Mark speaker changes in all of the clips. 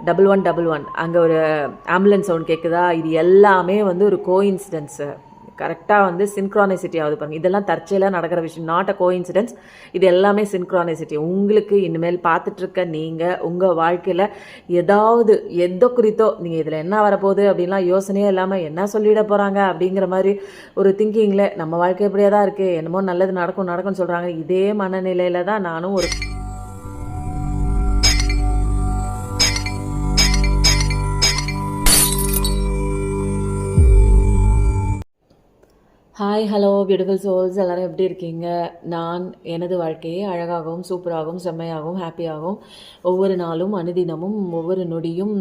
Speaker 1: 1111 அங்கே ஒரு ambulance sound கேட்குதா, இது எல்லாமே வந்து ஒரு கோஇன்சிடென்ஸு. கரெக்டாக வந்து சின்க்ரானிசிட்டி ஆகுது பாருங்க. இதெல்லாம் தற்செயலாக நடக்கிற விஷயம், நாட் அ கோஇன்சிடென்ஸ். இது எல்லாமே சின்க்ரானிசிட்டி. உங்களுக்கு இனிமேல் பார்த்துட்ருக்க நீங்கள் உங்கள் வாழ்க்கையில் ஏதாவது எதோ குறித்தோ நீங்கள் இதில் என்ன வரப்போகுது அப்படின்லாம் யோசனையே இல்லாமல் என்ன சொல்லிட போகிறாங்க அப்படிங்கிற மாதிரி ஒரு திங்கிங்கில் நம்ம வாழ்க்கை எப்படியே தான் இருக்குது, என்னமோ நல்லது நடக்கும்னு சொல்கிறாங்க. இதே மனநிலையில் தான் நானும் ஒரு ஹாய் ஹலோ பியூட்டிஃபுல் சோல்ஸ், எல்லோரும் எப்படி இருக்கீங்க? நான் எனது வாழ்க்கையை அழகாகவும் சூப்பராகவும் செம்மையாகவும் ஹாப்பியாகவும் ஒவ்வொரு நாளும் அனுதினமும் ஒவ்வொரு நொடியும்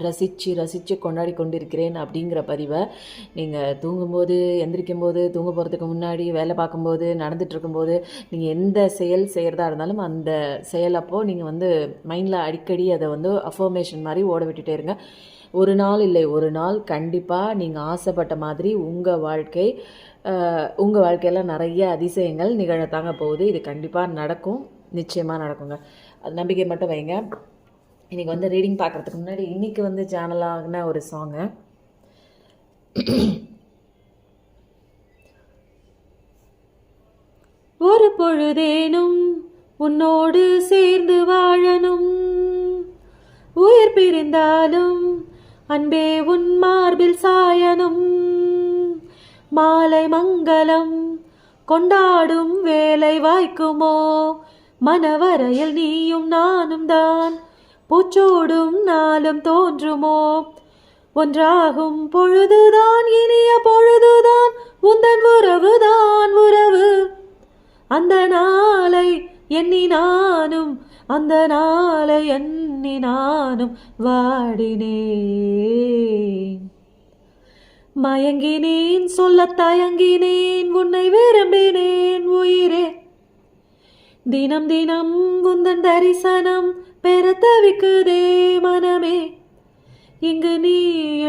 Speaker 1: ரசித்து கொண்டாடி கொண்டிருக்கிறேன் அப்படிங்கிற பதிவை நீங்கள் தூங்கும்போது, எந்திரிக்கும் போது, தூங்க போகிறதுக்கு முன்னாடி, வேலை பார்க்கும்போது, நடந்துகிட்ருக்கும்போது, நீங்கள் எந்த செயல் செய்கிறதா இருந்தாலும் அந்த செயல் அப்போது நீங்கள் வந்து மைண்டில் அடிக்கடி அதை வந்து அஃபர்மேஷன் மாதிரி ஓட விட்டுட்டே இருங்க. ஒரு நாள் இல்லை ஒரு நாள் கண்டிப்பாக நீங்கள் ஆசைப்பட்ட மாதிரி உங்கள் வாழ்க்கையில் நிறைய அதிசயங்கள் நிகழத்தாங்க போகுது. இது கண்டிப்பாக நடக்கும், நிச்சயமாக நடக்குங்க. அது நம்பிக்கை மட்டும் வைங்க. இன்றைக்கி வந்து ரீடிங் பார்க்குறதுக்கு முன்னாடி இன்றைக்கி வந்து சேனல் ஆகின ஒரு சாங்கு. ஒரு பொழுதேனும் உன்னோடு சேர்ந்து வாழணும், உயிர் பிரிந்தாலும் அன்பே உன் மார்பில் சாயனும், மாலை மங்களம் கொண்டாடும் வேலை வாய்க்குமோ, மனவரையில் நீயும் நானும் தான் பூச்சோடும் நாளும் தோன்றுமோ, ஒன்றாகும் பொழுதுதான் இனிய பொழுதுதான் உந்தன் உறவுதான் உறவு, அந்த நாளை எண்ணி நானும் அந்த நாளை எண்ணி நானும் வாடினேன், மயங்கினேன் சொல்ல தயங்கினேன் உன்னை விரும்பினேன் உயிரே, தினம் தினம் உந்தன் தரிசனம் பெற தவிக்குதே மனமே, இங்கு நீ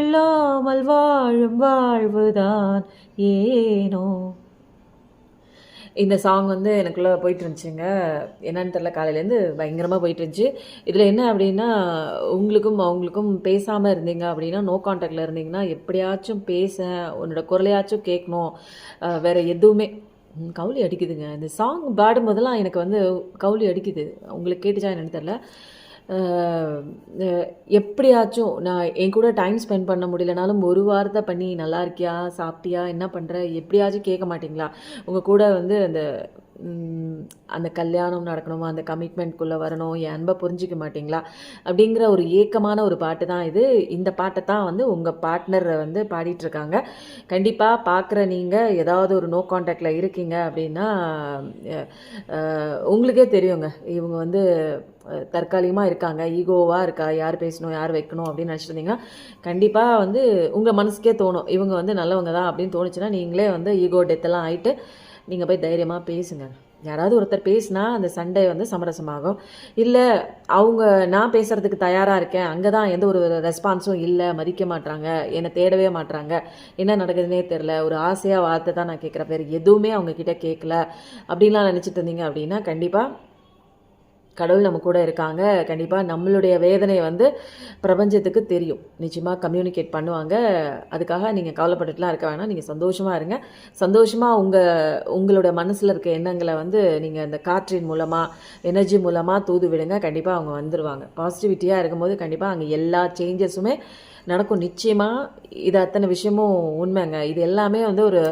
Speaker 1: இல்லாமல் வாழும் வாழ்வுதான் ஏனோ. இந்த சாங் வந்து எனக்குள்ளே போயிட்டு இருந்துச்சுங்க. என்னன்னு தெரில, காலையிலேருந்து பயங்கரமாக போயிட்டு இருந்துச்சு. இதில் என்ன அப்படின்னா, உங்களுக்கும் அவங்களுக்கும் பேசாமல் இருந்தீங்க அப்படின்னா, நோ கான்டாக்டில் இருந்தீங்கன்னா, எப்படியாச்சும் பேச, உன்னோட குரலையாச்சும் கேட்கணும், வேறு எதுவுமே. கவுளி அடிக்குதுங்க. இந்த சாங் பாடும்போதெல்லாம் எனக்கு வந்து கவுளி அடிக்குது. உங்களுக்கு கேட்டுச்சா என்னன்னு தெரில. எப்படியாச்சும் நான் என் கூட டைம் ஸ்பெண்ட் பண்ண முடியலனாலும் ஒரு வாரத்தை பண்ணி நல்லா இருக்கியா, சாப்பிட்டியா, என்ன பண்ணுற, எப்படியாச்சும் கேட்க மாட்டிங்களா? உங்கள் கூட வந்து அந்த கல்யாணம் நடக்கணுமா, அந்த கமிட்மெண்ட்குள்ளே வரணும், என் அன்பை புரிஞ்சிக்க மாட்டிங்களா அப்படிங்கிற ஒரு ஏக்கமான ஒரு பாட்டு தான் இது. இந்த பாட்டை தான் வந்து உங்கள் பார்ட்னர் வந்து பாடிட்டுருக்காங்க. கண்டிப்பாக பார்க்குற நீங்கள் ஏதாவது ஒரு நோ கான்டாக்டில் இருக்கீங்க அப்படின்னா உங்களுக்கே தெரியுங்க, இவங்க வந்து தற்காலிகமாக இருக்காங்க, ஈகோவாக இருக்கா, யார் பேசணும் யார் வைக்கணும் அப்படின்னு நினச்சிட்டு இருந்தீங்கன்னா கண்டிப்பாக வந்து உங்கள் மனசுக்கே தோணும் இவங்க வந்து நல்லவங்க தான் அப்படின்னு தோணுச்சுன்னா நீங்களே வந்து ஈகோ டெத்தெல்லாம் ஆகிட்டு நீங்கள் போய் தைரியமாக பேசுங்க. யாராவது ஒருத்தர் பேசினா அந்த சண்டை வந்து சமரசமாகும். இல்லை அவங்க நான் பேசுகிறதுக்கு தயாராக இருக்கேன், அங்கே தான் எந்த ஒரு ரெஸ்பான்ஸும் இல்லை, மதிக்க மாட்டாங்க, என்னை தேடவே மாட்டாங்க, என்ன நடக்குதுன்னே தெரில, ஒரு ஆசையாக வார்த்தை தான் நான் கேட்குற பேர், எதுவுமே அவங்கக்கிட்ட கேட்கல அப்படின்லாம் நினச்சிட்டு இருந்தீங்க அப்படின்னா கண்டிப்பாக கடவுள் நம்ம கூட இருக்காங்க. கண்டிப்பாக நம்மளுடைய வேதனை வந்து பிரபஞ்சத்துக்கு தெரியும், நிச்சயமாக கம்யூனிகேட் பண்ணுவாங்க. அதுக்காக நீங்கள் கவலைப்பட்டுட்டுலாம் இருக்க வேணாம். நீங்கள் சந்தோஷமாக இருங்க. சந்தோஷமாக உங்களோட மனசில் இருக்க எண்ணங்களை வந்து நீங்கள் அந்த காற்றின் மூலமாக, எனர்ஜி மூலமாக தூது விடுங்க. கண்டிப்பாக அவங்க வந்துடுவாங்க. பாசிட்டிவிட்டியாக இருக்கும்போது கண்டிப்பாக அங்கே எல்லா சேஞ்சஸுமே நடக்கும். நிச்சயமாக இது அத்தனை விஷயமும் உண்மைங்க. இது எல்லாமே வந்து ஒரு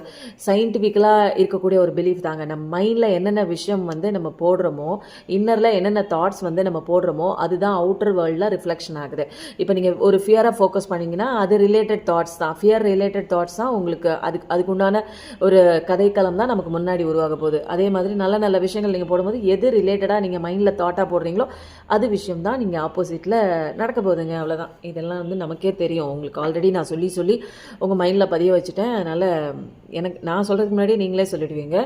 Speaker 1: சயின்டிஃபிக்கலாக இருக்கக்கூடிய ஒரு பிலீஃப் தாங்க. நம்ம மைண்டில் என்னென்ன விஷயம் வந்து நம்ம போடுறோமோ, இன்னரில் என்னென்ன தாட்ஸ் வந்து நம்ம போடுறோமோ அதுதான் அவுட்டர் வேர்ல்டில் ரிஃப்ளெக்ஷன் ஆகுது. இப்போ நீங்கள் ஒரு ஃபியரை ஃபோக்கஸ் பண்ணிங்கன்னா அது ரிலேட்டட் தாட்ஸ் தான், ஃபியர் ரிலேட்டட் தாட்ஸ் தான் உங்களுக்கு அதுக்குண்டான ஒரு கதைக்களம் தான் நமக்கு முன்னாடி உருவாக போகுது. அதே மாதிரி நல்ல நல்ல விஷயங்கள் நீங்கள் போடும்போது எது ரிலேட்டடாக நீங்கள் மைண்டில் தாட்டாக போடுறீங்களோ அது விஷயம் தான் நீங்கள் ஆப்போசிட்டில் நடக்க போகுதுங்க. அவ்வளோதான். இதெல்லாம் வந்து நமக்கே தெரியும். தெரியும் உங்களுக்கு. ஆல்ரெடி நான் சொல்லி உங்கள் மைண்டில் பதிய வச்சுட்டேன். அதனால் எனக்கு நான் சொல்கிறதுக்கு முன்னாடி நீங்களே சொல்லிடுவீங்க.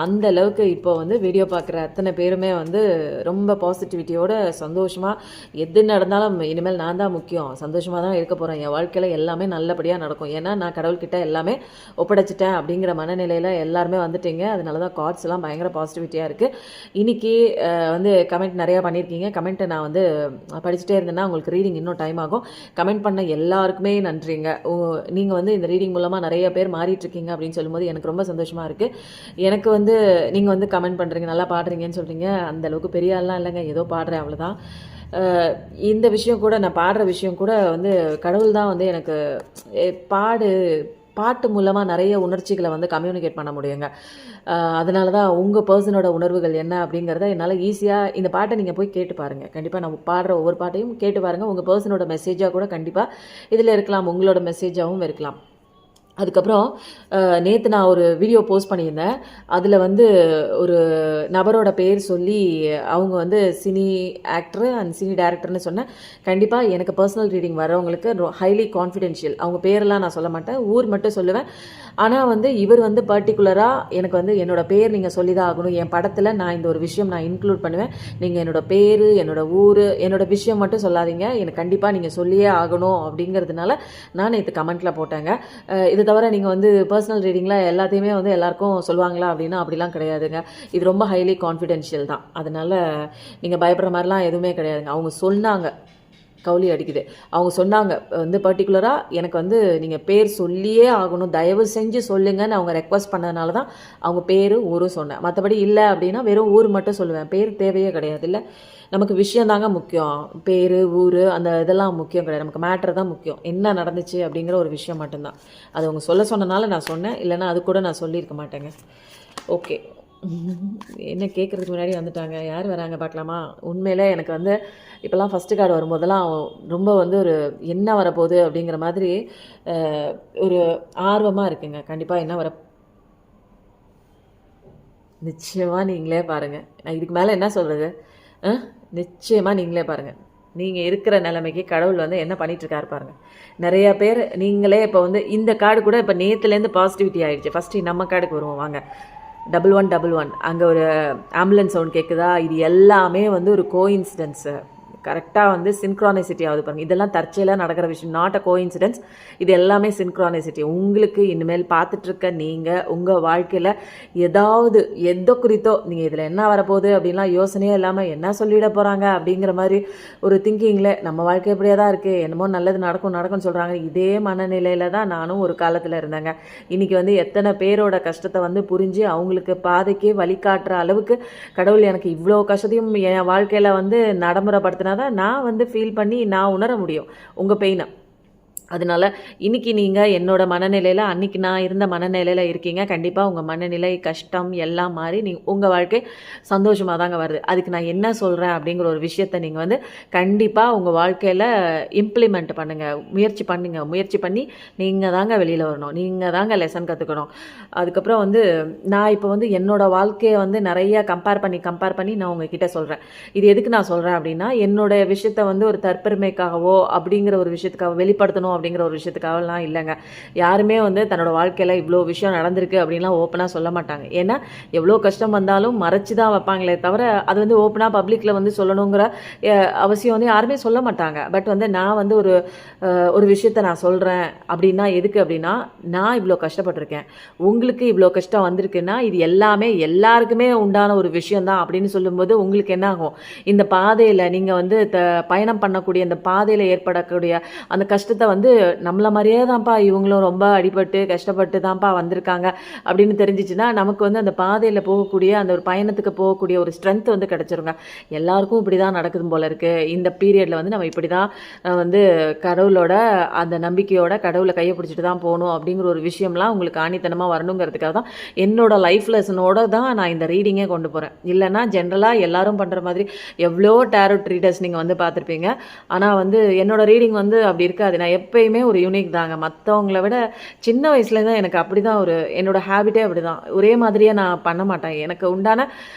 Speaker 1: அந்த அளவுக்கு இப்போ வந்து வீடியோ பார்க்குற அத்தனை பேருமே வந்து ரொம்ப பாசிட்டிவிட்டியோட சந்தோஷமாக எது நடந்தாலும் இனிமேல் நான் தான் முக்கியம், சந்தோஷமாக தான் இருக்க போகிறேன், என் வாழ்க்கையில் எல்லாமே நல்லபடியாக நடக்கும், ஏன்னா நான் கடவுள்கிட்ட எல்லாமே ஒப்படைச்சிட்டேன் அப்படிங்கிற மனநிலையில் எல்லாருமே வந்துட்டீங்க. அதனால தான் கார்ட்ஸ் எல்லாம் பயங்கர பாசிட்டிவிட்டியாக இருக்குது. இன்றைக்கி வந்து கமெண்ட் நிறையா பண்ணியிருக்கீங்க. கமெண்ட்டை நான் வந்து படிச்சுட்டே இருந்தேன்னா உங்களுக்கு ரீடிங் இன்னும் டைம் ஆகும். கமெண்ட் பண்ண எல்லாருக்குமே நன்றிங்க. நீங்கள் வந்து இந்த ரீடிங் மூலமாக நிறைய பேர் மாறிட்டுருக்கீங்க அப்படின்னு சொல்லும்போது எனக்கு ரொம்ப சந்தோஷமாக இருக்குது. எனக்கு வந்து நீங்கள் வந்து கமெண்ட் பண்ணுறீங்க, நல்லா பாடுறீங்கன்னு சொல்கிறீங்க. அந்தளவுக்கு பெரிய ஆள்லாம் இல்லைங்க, ஏதோ பாடுறேன் அவ்வளோதான். இந்த விஷயம் கூட, நான் பாடுற விஷயம் கூட வந்து கடவுள் தான் வந்து எனக்கு பாட்டு மூலமாக நிறைய உணர்ச்சிகளை வந்து கம்யூனிகேட் பண்ண முடியுங்க. அதனால தான் உங்கள் பர்சனோட உணர்வுகள் என்ன அப்படிங்கிறத என்னால் ஈஸியாக, இந்த பாட்டை நீங்கள் போய் கேட்டு பாருங்கள். கண்டிப்பாக நான் பாடுற ஒவ்வொரு பாட்டையும் கேட்டு பாருங்கள். உங்கள் பர்சனோட மெசேஜாக கூட கண்டிப்பாக இதில் இருக்கலாம், உங்களோட மெசேஜாகவும் இருக்கலாம். அதுக்கப்புறம் நேற்று நான் ஒரு வீடியோ போஸ்ட் பண்ணியிருந்தேன். அதில் வந்து ஒரு நபரோட பேர் சொல்லி அவங்க வந்து சினி ஆக்டர் அண்ட் சினி டைரக்டர்னு சொன்னேன். கண்டிப்பாக எனக்கு பர்சனல் ரீடிங் வரவங்களுக்கு ஹைலி கான்ஃபிடென்ஷியல், அவங்க பேரெல்லாம் நான் சொல்ல மாட்டேன், ஊர் மட்டும் சொல்லுவேன். ஆனால் வந்து இவர் வந்து பர்டிகுலராக எனக்கு வந்து என்னோடய பேர் நீங்கள் சொல்லி தான் ஆகணும், என் படத்தில் நான் இந்த ஒரு விஷயம் நான் இன்க்ளூட் பண்ணுவேன், நீங்கள் என்னோடய பேர், என்னோடய ஊர், என்னோடய விஷயம் மட்டும் சொல்லாதீங்க, எனக்கு கண்டிப்பாக நீங்கள் சொல்லியே ஆகணும் அப்படிங்கிறதுனால நான் நேற்று கமெண்ட்டில் போட்டேங்க. இது தவிர நீங்கள் வந்து பர்சனல் ரீடிங்கில் எல்லாத்தையுமே வந்து எல்லாருக்கும் சொல்லுவாங்களா அப்படின்னா அப்படிலாம் கிடையாதுங்க. இது ரொம்ப ஹைலி கான்ஃபிடென்ஷியல் தான். அதனால் நீங்கள் பயப்படுற மாதிரிலாம் எதுவுமே கிடையாதுங்க. அவங்க சொன்னாங்க, கவுளி அடிக்குது, அவங்க சொன்னாங்க வந்து பர்டிகுலராக எனக்கு வந்து நீங்கள் பேர் சொல்லியே ஆகணும், தயவு செஞ்சு சொல்லுங்கன்னு அவங்க ரெக்வஸ்ட் பண்ணதுனால தான் அவங்க பேர் ஊரும் சொன்னேன். மற்றபடி இல்லை அப்படின்னா வெறும் ஊர் மட்டும் சொல்லுவேன், பேர் தேவையே கிடையாது. இல்லை, நமக்கு விஷயம் தாங்க முக்கியம், பேர் ஊர் அந்த இதெல்லாம் முக்கியம் கிடையாது, நமக்கு மேட்ரு தான் முக்கியம், என்ன நடந்துச்சு அப்படிங்கிற ஒரு விஷயம் மட்டும்தான். அது அவங்க சொல்ல சொன்னனால நான் சொன்னேன், இல்லைன்னா அது கூட நான் சொல்லியிருக்க மாட்டேங்க. ஓகே, என்ன கேட்குறதுக்கு முன்னாடி வந்துட்டாங்க, யார் வராங்க பார்க்கலாமா? உண்மையிலே எனக்கு வந்து இப்போல்லாம் ஃபஸ்ட்டு கார்டு வரும்போதெல்லாம் ரொம்ப வந்து ஒரு என்ன வரப்போகுது அப்படிங்கிற மாதிரி ஒரு ஆர்வமாக இருக்குங்க. கண்டிப்பாக என்ன வர நிச்சயமாக நீங்களே பாருங்கள். நான் இதுக்கு மேலே என்ன சொல்கிறது? நிச்சயமாக நீங்களே பாருங்கள். நீங்கள் இருக்கிற நிலைமைக்கு கடவுள் வந்து என்ன பண்ணிகிட்ருக்காரு பாருங்கள். நிறைய பேர் நீங்களே இப்போ வந்து இந்த கார்டு கூட இப்போ நேற்றுலேருந்து பாசிட்டிவிட்டி ஆகிடுச்சு. ஃபஸ்ட்டு நம்ம கார்டுக்கு வருவோம் வாங்க. 1111 அங்கே ஒரு ஆம்புலன்ஸ் சவுண்ட் கேட்குதா? இது எல்லாமே வந்து ஒரு கோஇன்சிடென்ஸு, கரெக்டாக வந்து சின்க்ரானிசிட்டி ஆகுது பாருங்கள். இதெல்லாம் தற்செயலாக நடக்கிற விஷயம், நாட் அ கோஇன்சிடென்ஸ். இது எல்லாமே சின்க்ரானிசிட்டி. உங்களுக்கு இனிமேல் பார்த்துட்ருக்க நீங்கள் உங்கள் வாழ்க்கையில் ஏதாவது எதோ குறித்தோ நீங்கள் இதில் என்ன வரப்போகுது அப்படின்லாம் யோசனையே இல்லாமல் என்ன சொல்லிட போகிறாங்க அப்படிங்கிற மாதிரி ஒரு திங்கிங்கில் நம்ம வாழ்க்கை எப்படியே தான் இருக்குது, என்னமோ நல்லது நடக்கும்னு சொல்கிறாங்க. இதே மனநிலையில் தான் நானும் ஒரு காலத்தில் இருந்தேங்க. இன்றைக்கி வந்து எத்தனை பேரோட கஷ்டத்தை வந்து புரிஞ்சு அவங்களுக்கு பாதைக்கே வழிகாட்டுற அளவுக்கு கடவுள் எனக்கு இவ்வளோ கஷ்டத்தையும் என் வாழ்க்கையில் வந்து நடைமுறைப்படுத்தின தான் நான் வந்து ஃபீல் பண்ணி நான் உணர முடியும் உங்கள் பெயினை. அதனால் இன்றைக்கி நீங்கள் என்னோட மனநிலையில், அன்றைக்கி நான் இருந்த மனநிலையில் இருக்கீங்க. கண்டிப்பாக உங்கள் மனநிலை, கஷ்டம் எல்லாம் மாறி உங்கள் வாழ்க்கை சந்தோஷமாக தாங்க வருது. அதுக்கு நான் என்ன சொல்கிறேன் அப்படிங்கிற ஒரு விஷயத்தை நீங்கள் வந்து கண்டிப்பாக உங்கள் வாழ்க்கையில் இம்ப்ளிமெண்ட் பண்ணுங்கள், முயற்சி பண்ணி நீங்கள் தாங்க வெளியில் வரணும், நீங்கள் தாங்க லெசன் கற்றுக்கணும். அதுக்கப்புறம் வந்து நான் இப்போ வந்து என்னோடய வாழ்க்கையை வந்து நிறையா கம்பேர் பண்ணி நான் உங்ககிட்ட சொல்கிறேன். இது எதுக்கு நான் சொல்கிறேன் அப்படின்னா, என்னோடய விஷயத்தை வந்து ஒரு தற்பெருமைக்காகவோ அப்படிங்கிற ஒரு விஷயத்துக்காக வெளிப்படுத்தணும் அப்படிங்கிற ஒரு விஷயத்துக்காகலாம் இல்லைங்க. யாருமே வந்து தன்னோட வாழ்க்கையில் இவ்வளோ விஷயம் நடந்திருக்கு அப்படின்லாம் ஓப்பனாக சொல்ல மாட்டாங்க. ஏன்னா எவ்வளோ கஷ்டம் வந்தாலும் மறைச்சி தான் வைப்பாங்களே தவிர அது வந்து ஓப்பனாக பப்ளிக்கில் வந்து சொல்லணுங்கிற அவசியம் வந்து யாருமே சொல்ல மாட்டாங்க. பட் வந்து நான் வந்து ஒரு விஷயத்தை நான் சொல்கிறேன் அப்படின்னா எதுக்கு அப்படின்னா, நான் இவ்வளோ கஷ்டப்பட்டிருக்கேன், உங்களுக்கு இவ்வளோ கஷ்டம் வந்திருக்குன்னா இது எல்லாமே எல்லாருக்குமே உண்டான ஒரு விஷயந்தான் அப்படின்னு சொல்லும்போது உங்களுக்கு என்ன ஆகும், இந்த பாதையில் நீங்கள் வந்து பயணம் பண்ணக்கூடிய இந்த பாதையில் ஏற்படக்கூடிய அந்த கஷ்டத்தை வந்து நம்மள மாதிரியே தான்ப்பா இவங்களும் ரொம்ப அடிபட்டு கஷ்டப்பட்டு தான்ப்பா வந்திருக்காங்க அப்படின்னு தெரிஞ்சிச்சுன்னா நமக்கு வந்து அந்த பாதையில் போகக்கூடிய அந்த ஒரு பயணத்துக்கு போகக்கூடிய ஒரு ஸ்ட்ரென்த் வந்து கிடச்சிருங்க. எல்லாருக்கும் இப்படி தான் நடக்குது போல இருக்குது. இந்த பீரியடில் வந்து நம்ம இப்படி தான் வந்து கடவுளோட அந்த நம்பிக்கையோட கடவுளை கையை பிடிச்சிட்டு தான் போகணும் அப்படிங்கிற ஒரு விஷயம்லாம் உங்களுக்கு ஆணித்தனமாக வரணுங்கிறதுக்காக தான் என்னோட லைஃப் லெசனோட தான் நான் இந்த ரீடிங்கே கொண்டு போகிறேன். இல்லைன்னா ஜென்ரலாக எல்லாரும் பண்ணுற மாதிரி எவ்வளோ டேரோட் ரீடர்ஸ் நீங்கள் வந்து பார்த்துருப்பீங்க. ஆனால் வந்து என்னோட ரீடிங் வந்து அப்படி இருக்காது. நான் எப்பயுமே ஒரு யூனிக் தாங்க. மற்றவங்கள விட சின்ன வயசுலேருந்து எனக்கு அப்படி தான் என்னோடய ஹேபிட்டே அப்படி தான். ஒரே மாதிரியே நான் பண்ண மாட்டேன். எனக்கு உண்டான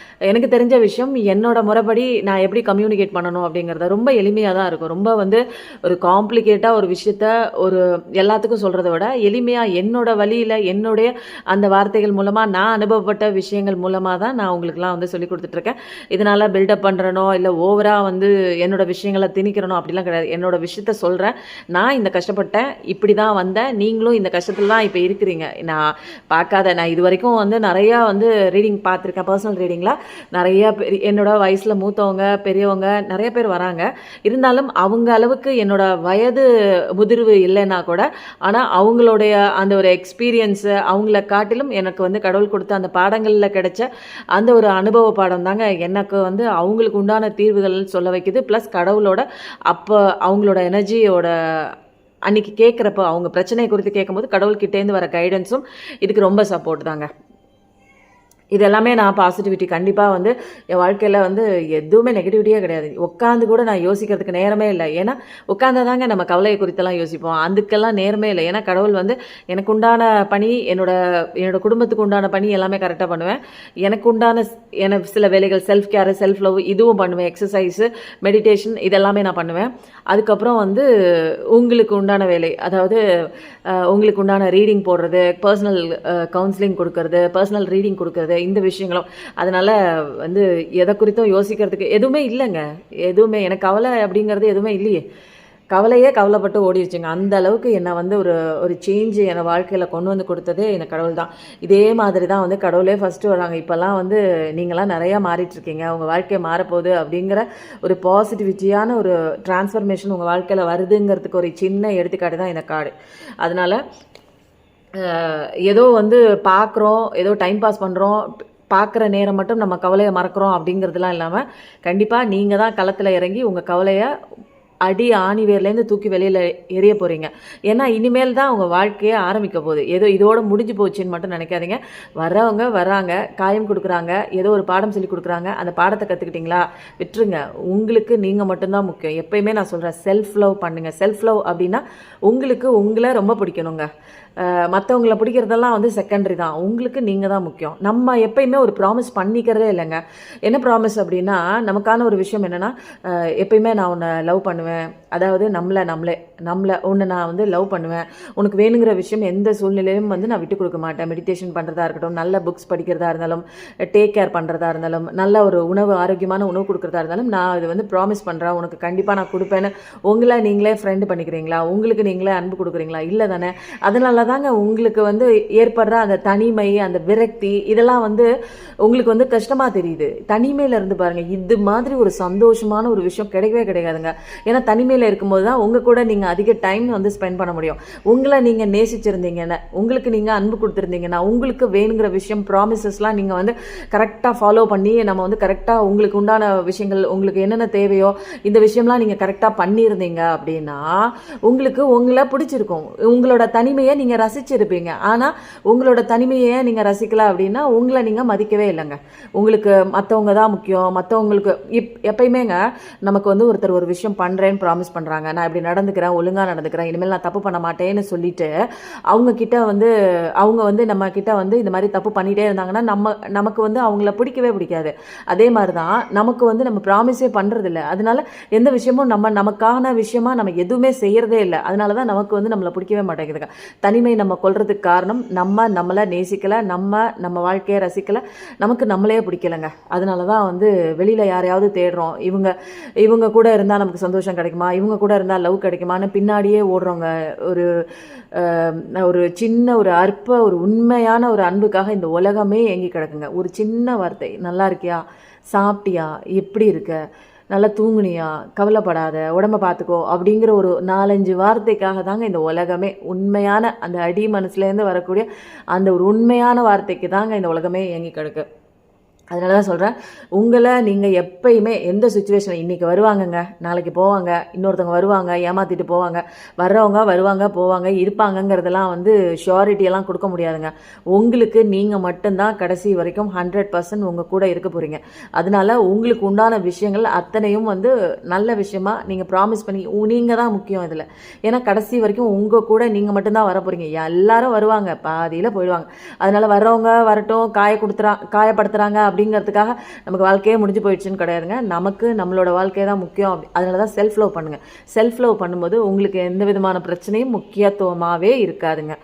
Speaker 1: எனக்கு தெரிஞ்ச விஷயம் என்னோட முறைப்படி நான் எப்படி கம்யூனிகேட் பண்ணணும் அப்படிங்கிறத ரொம்ப எளிமையாக தான் இருக்கும். ரொம்ப வந்து ஒரு காம்ப்ளிகேட்டாக ஒரு விஷயத்த ஒரு எல்லாத்துக்கும் சொல்கிறத விட எளிமையாக என்னோட வழியில் என்னுடைய அந்த வார்த்தைகள் மூலமாக நான் அனுபவப்பட்ட விஷயங்கள் மூலமாக தான் நான் உங்களுக்குலாம் வந்து சொல்லி கொடுத்துட்ருக்கேன். இதனால் பில்டப் பண்ணுறனோ இல்லை ஓவராக வந்து என்னோட விஷயங்களை திணிக்கிறனோ அப்படிலாம் கிடையாது. என்னோட விஷயத்த சொல்கிறேன். நான் இந்த கஷ்டப்பட்டேன், இப்படி தான் வந்தேன், நீங்களும் இந்த கஷ்டத்தில் தான் இப்போ இருக்கிறீங்க. நான் இது வரைக்கும் வந்து நிறையா வந்து ரீடிங் பார்த்துருக்கேன். பர்சனல் ரீடிங்கில் நிறைய பேர் என்னோட வயசில் மூத்தவங்க பெரியவங்க நிறைய பேர் வராங்க. இருந்தாலும் அவங்க அளவுக்கு என்னோட வயது முதிர்வு இல்லைன்னா கூட ஆனால் அவங்களுடைய அந்த ஒரு எக்ஸ்பீரியன்ஸு அவங்கள காட்டிலும் எனக்கு வந்து கடவுள் கொடுத்த அந்த பாடங்களில் கிடைச்ச அந்த ஒரு அனுபவ பாடம் தாங்க எனக்கு வந்து அவங்களுக்கு உண்டான தீர்வுகள் சொல்ல வைக்குது. ப்ளஸ் கடவுளோட அப்போ அவங்களோட எனர்ஜியோட அன்றைக்கி கேட்குறப்போ அவங்க பிரச்சனை குறித்து கேட்கும்போது கடவுள்கிட்டேருந்து வர கைடன்ஸும் இதுக்கு ரொம்ப சப்போர்ட் தாங்க. இது எல்லாமே நான் பாசிட்டிவிட்டி கண்டிப்பாக வந்து என் வாழ்க்கையில் வந்து எதுவுமே நெகட்டிவிட்டியே கிடையாது. உட்காந்து கூட நான் யோசிக்கிறதுக்கு நேரமே இல்லை. ஏன்னா உட்காந்தா தாங்க நம்ம கவலையை குறித்தெல்லாம் யோசிப்போம். அதுக்கெல்லாம் நேரமே இல்லை. ஏன்னா கடவுள் வந்து எனக்கு உண்டான பணி என்னோட குடும்பத்துக்கு உண்டான பணி எல்லாமே கரெக்டாக பண்ணுவேன். எனக்கு உண்டான சில வேலைகள் செல்ஃப் கேர் செல்ஃப் லவ் இதுவும் பண்ணுவேன். எக்ஸசைஸு மெடிடேஷன் இதெல்லாமே நான் பண்ணுவேன். அதுக்கப்புறம் வந்து உங்களுக்கு உண்டான வேலை, அதாவது உங்களுக்கு உண்டான ரீடிங் போடுறது, பர்சனல் கவுன்சிலிங் கொடுக்கறது, பர்சனல் ரீடிங் கொடுக்கறது, இந்த விஷயங்களும். அதனால் வந்து எதை குறித்தும் யோசிக்கிறதுக்கு எதுவுமே இல்லைங்க. எதுவுமே எனக்கு கவலை அப்படிங்கிறது எதுவுமே இல்லையே. கவலையே கவலைப்பட்டு ஓடிடுச்சுங்க. அந்த அளவுக்கு என்னை வந்து ஒரு சேஞ்சு என்னை வாழ்க்கையில் கொண்டு வந்து கொடுத்ததே எனக்கு கடவுள் தான். இதே மாதிரி தான் வந்து கடவுளே ஃபஸ்ட்டு வராங்க. இப்போல்லாம் வந்து நீங்களாம் நிறையா மாறிட்டுருக்கீங்க, உங்கள் வாழ்க்கையை மாறப்போகுது அப்படிங்கிற ஒரு பாசிட்டிவிட்டியான ஒரு டிரான்ஸ்ஃபர்மேஷன் உங்கள் வாழ்க்கையில் வருதுங்கிறதுக்கு ஒரு சின்ன எடுத்துக்காட்டு தான் இந்த கார்டு. அதனால் ஏதோ வந்து பார்க்குறோம், ஏதோ டைம் பாஸ் பண்ணுறோம், பார்க்குற நேரம் மட்டும் நம்ம கவலையை மறக்கிறோம் அப்படிங்கிறதுலாம் இல்லாமல் கண்டிப்பாக நீங்கள் தான் களத்தில் இறங்கி உங்கள் கவலையை அடி ஆணி வேர்லேருந்து தூக்கி வெளியில் எரிய போகிறீங்க. ஏன்னா இனிமேல் தான் உங்கள் வாழ்க்கையே ஆரம்பிக்க போகுது. ஏதோ இதோட முடிஞ்சு போச்சுன்னு மட்டும் நினைக்காதீங்க. வர்றவங்க வர்றாங்க, காயம் கொடுக்குறாங்க, ஏதோ ஒரு பாடம் சொல்லி கொடுக்குறாங்க, அந்த பாடத்தை கற்றுக்கிட்டிங்களா விட்டுருங்க. உங்களுக்கு நீங்கள் மட்டும்தான் முக்கியம். எப்பயுமே நான் சொல்கிறேன், செல்ஃப் லவ் பண்ணுங்கள். செல்ஃப் லவ் அப்படின்னா உங்களுக்கு உங்களை ரொம்ப பிடிக்கணுங்க. மற்றவங்களை பிடிக்கிறதெல்லாம் வந்து செகண்டரி தான். உங்களுக்கு நீங்கள் தான் முக்கியம். நம்ம எப்பயுமே ஒரு ப்ராமிஸ் பண்ணிக்கிறதே இல்லைங்க. என்ன ப்ராமிஸ் அப்படின்னா, நமக்கான ஒரு விஷயம் என்னென்னா, எப்பயுமே நான் உன்னை லவ் பண்ணுவேன், அதாவது நம்மளை உன்னை நான் வந்து லவ் பண்ணுவேன், உனக்கு வேணுங்கிற விஷயம் எந்த சூழ்நிலையும் வந்து நான் விட்டு கொடுக்க மாட்டேன். மெடிடேஷன் பண்ணுறதா இருக்கட்டும், நல்ல புக்ஸ் படிக்கிறதா இருந்தாலும், டேக் கேர் பண்ணுறதா இருந்தாலும், நல்ல ஒரு உணவு ஆரோக்கியமான உணவு கொடுக்குறதா இருந்தாலும் நான் இது வந்து ப்ராமிஸ் பண்ணுறேன், உனக்கு கண்டிப்பாக நான் கொடுப்பேன்னு. உங்களை நீங்களே ஃப்ரெண்டு பண்ணிக்கிறீங்களா? உங்களுக்கு நீங்களே அன்பு கொடுக்குறீங்களா? இல்லை தானே? அதனால தாங்க உங்களுக்கு வந்து ஏற்படுற அந்த தனிமை, அந்த விரக்தி இதெல்லாம் வந்து உங்களுக்கு வந்து கஷ்டமாக தெரியுது. தனிமையில் இருந்து பாருங்கள், இது மாதிரி ஒரு சந்தோஷமான ஒரு விஷயம் கிடைக்கவே கிடைக்காதுங்க. ஏன்னா தனிமையில் இருக்கும்போது தான் உங்கள் கூட நீங்கள் அதிக டைம் வந்து ஸ்பெண்ட் பண்ண முடியும். உங்களை நீங்கள் நேசிச்சிருந்தீங்கன்னா, உங்களுக்கு நீங்கள் அன்பு கொடுத்துருந்தீங்கன்னா, உங்களுக்கு வேணுங்கிற விஷயம் ப்ராமிசஸ்லாம் நீங்கள் வந்து கரெக்டாக ஃபாலோ பண்ணி நம்ம வந்து கரெக்டாக உங்களுக்கு உண்டான விஷயங்கள், உங்களுக்கு என்னென்ன தேவையோ இந்த விஷயம்லாம் நீங்கள் கரெக்டாக பண்ணியிருந்தீங்க அப்படின்னா உங்களுக்கு உங்களை பிடிச்சிருக்கும். உங்களோட தனிமையை நீங்கள் ரசிச்சிருப்பீங்க. ஆனால் உங்களோட தனிமையை நீங்கள் ரசிக்கல அப்படின்னா உங்களை நீங்கள் மதிக்கவே இல்லைங்க. உங்களுக்கு மற்றவங்க தான் முக்கியம். மற்றவங்களுக்கு எப்பயுமேங்க நமக்கு வந்து ஒருத்தர் ஒரு விஷயம் பண்ணுறேன்னு ப்ராமிஸ் பண்ணுறாங்க, நான் இப்படி நடந்துக்கிறேன், ஒழுங்காக நடந்துக்கிறேன், இனிமேல் நான் தப்பு பண்ண மாட்டேன்னு சொல்லிட்டு அவங்க வந்து நம்ம கிட்ட வந்து இந்த மாதிரி தப்பு பண்ணிகிட்டே இருந்தாங்கன்னா நமக்கு வந்து அவங்கள பிடிக்கவே பிடிக்காது. அதே மாதிரி தான் நமக்கு வந்து நம்ம ப்ராமிஸே பண்ணுறதில்ல. அதனால எந்த விஷயமும் நமக்கான விஷயமா நம்ம எதுவுமே செய்கிறதே இல்லை. அதனால தான் நமக்கு வந்து நம்மளை பிடிக்கவே மாட்டேங்குதுங்க. தனிமை நம்ம கொள்றதுக்கு காரணம் நம்மளை நேசிக்கலை, நம்ம வாழ்க்கையை ரசிக்கலை, நமக்கு நம்மளே பிடிக்கலைங்க. அதனால தான் வந்து வெளியில் யாரையாவது தேடுறோம். இவங்க கூட இருந்தால் நமக்கு சந்தோஷம் கிடைக்குமா, இவங்க கூட இருந்தால் லவ் கிடைக்குமான்னு பின்னாடியே ஓடுறவங்க. ஒரு சின்ன ஒரு அற்ப ஒரு உண்மையான ஒரு அன்புக்காக இந்த உலகமே ஏங்கி கிடக்குங்க. ஒரு சின்ன வார்த்தை, நல்லா இருக்கியா, சாப்பிட்டியா, எப்படி இருக்க, நல்லா தூங்குனியா, கவலைப்படாத, உடம்ப பார்த்துக்கோ அப்படிங்கிற ஒரு 4-5 வார்த்தைக்காக தாங்க இந்த உலகமே, உண்மையான அந்த அடி மனசுலேருந்து வரக்கூடிய அந்த ஒரு உண்மையான வார்த்தைக்கு தாங்க இந்த உலகமே இயங்கி கிடக்கு. அதனால தான் சொல்கிறேன், உங்களை நீங்கள் எப்பயுமே எந்த சுச்சுவேஷன், இன்றைக்கி வருவாங்கங்க, நாளைக்கு போவாங்க, இன்னொருத்தவங்க வருவாங்க, ஏமாற்றிட்டு போவாங்க, வர்றவங்க வருவாங்க போவாங்க, இருப்பாங்கங்கிறதெல்லாம் வந்து ஷியோரிட்டியெல்லாம் கொடுக்க முடியாதுங்க. உங்களுக்கு நீங்கள் மட்டும்தான் கடைசி வரைக்கும் 100% உங்கள் கூட இருக்க போகிறீங்க. அதனால உங்களுக்கு உண்டான விஷயங்கள் அத்தனையும் வந்து நல்ல விஷயமா நீங்கள் ப்ராமிஸ் பண்ணி நீங்கள் தான் முக்கியம் இதில். ஏன்னா கடைசி வரைக்கும் உங்கள் கூட நீங்கள் மட்டும்தான் வர போகிறீங்க. எல்லாரும் வருவாங்க, பாதியில் போயிடுவாங்க. அதனால் வர்றவங்க வரட்டும், காயப்படுத்துகிறாங்க அப்படிங்கிறதுக்காக நமக்கு வாழ்க்கையே முடிஞ்சு போயிடுச்சுன்னு கிடையாதுங்க. நமக்கு நம்மளோட வாழ்க்கையை தான் முக்கியம். அதனால தான் செல்ஃப் லவ் பண்ணுங்கள். செல்ஃப் லவ் பண்ணும்போது உங்களுக்கு எந்த விதமான பிரச்சனையும் முக்கியத்துவமாகவே இருக்காதுங்க.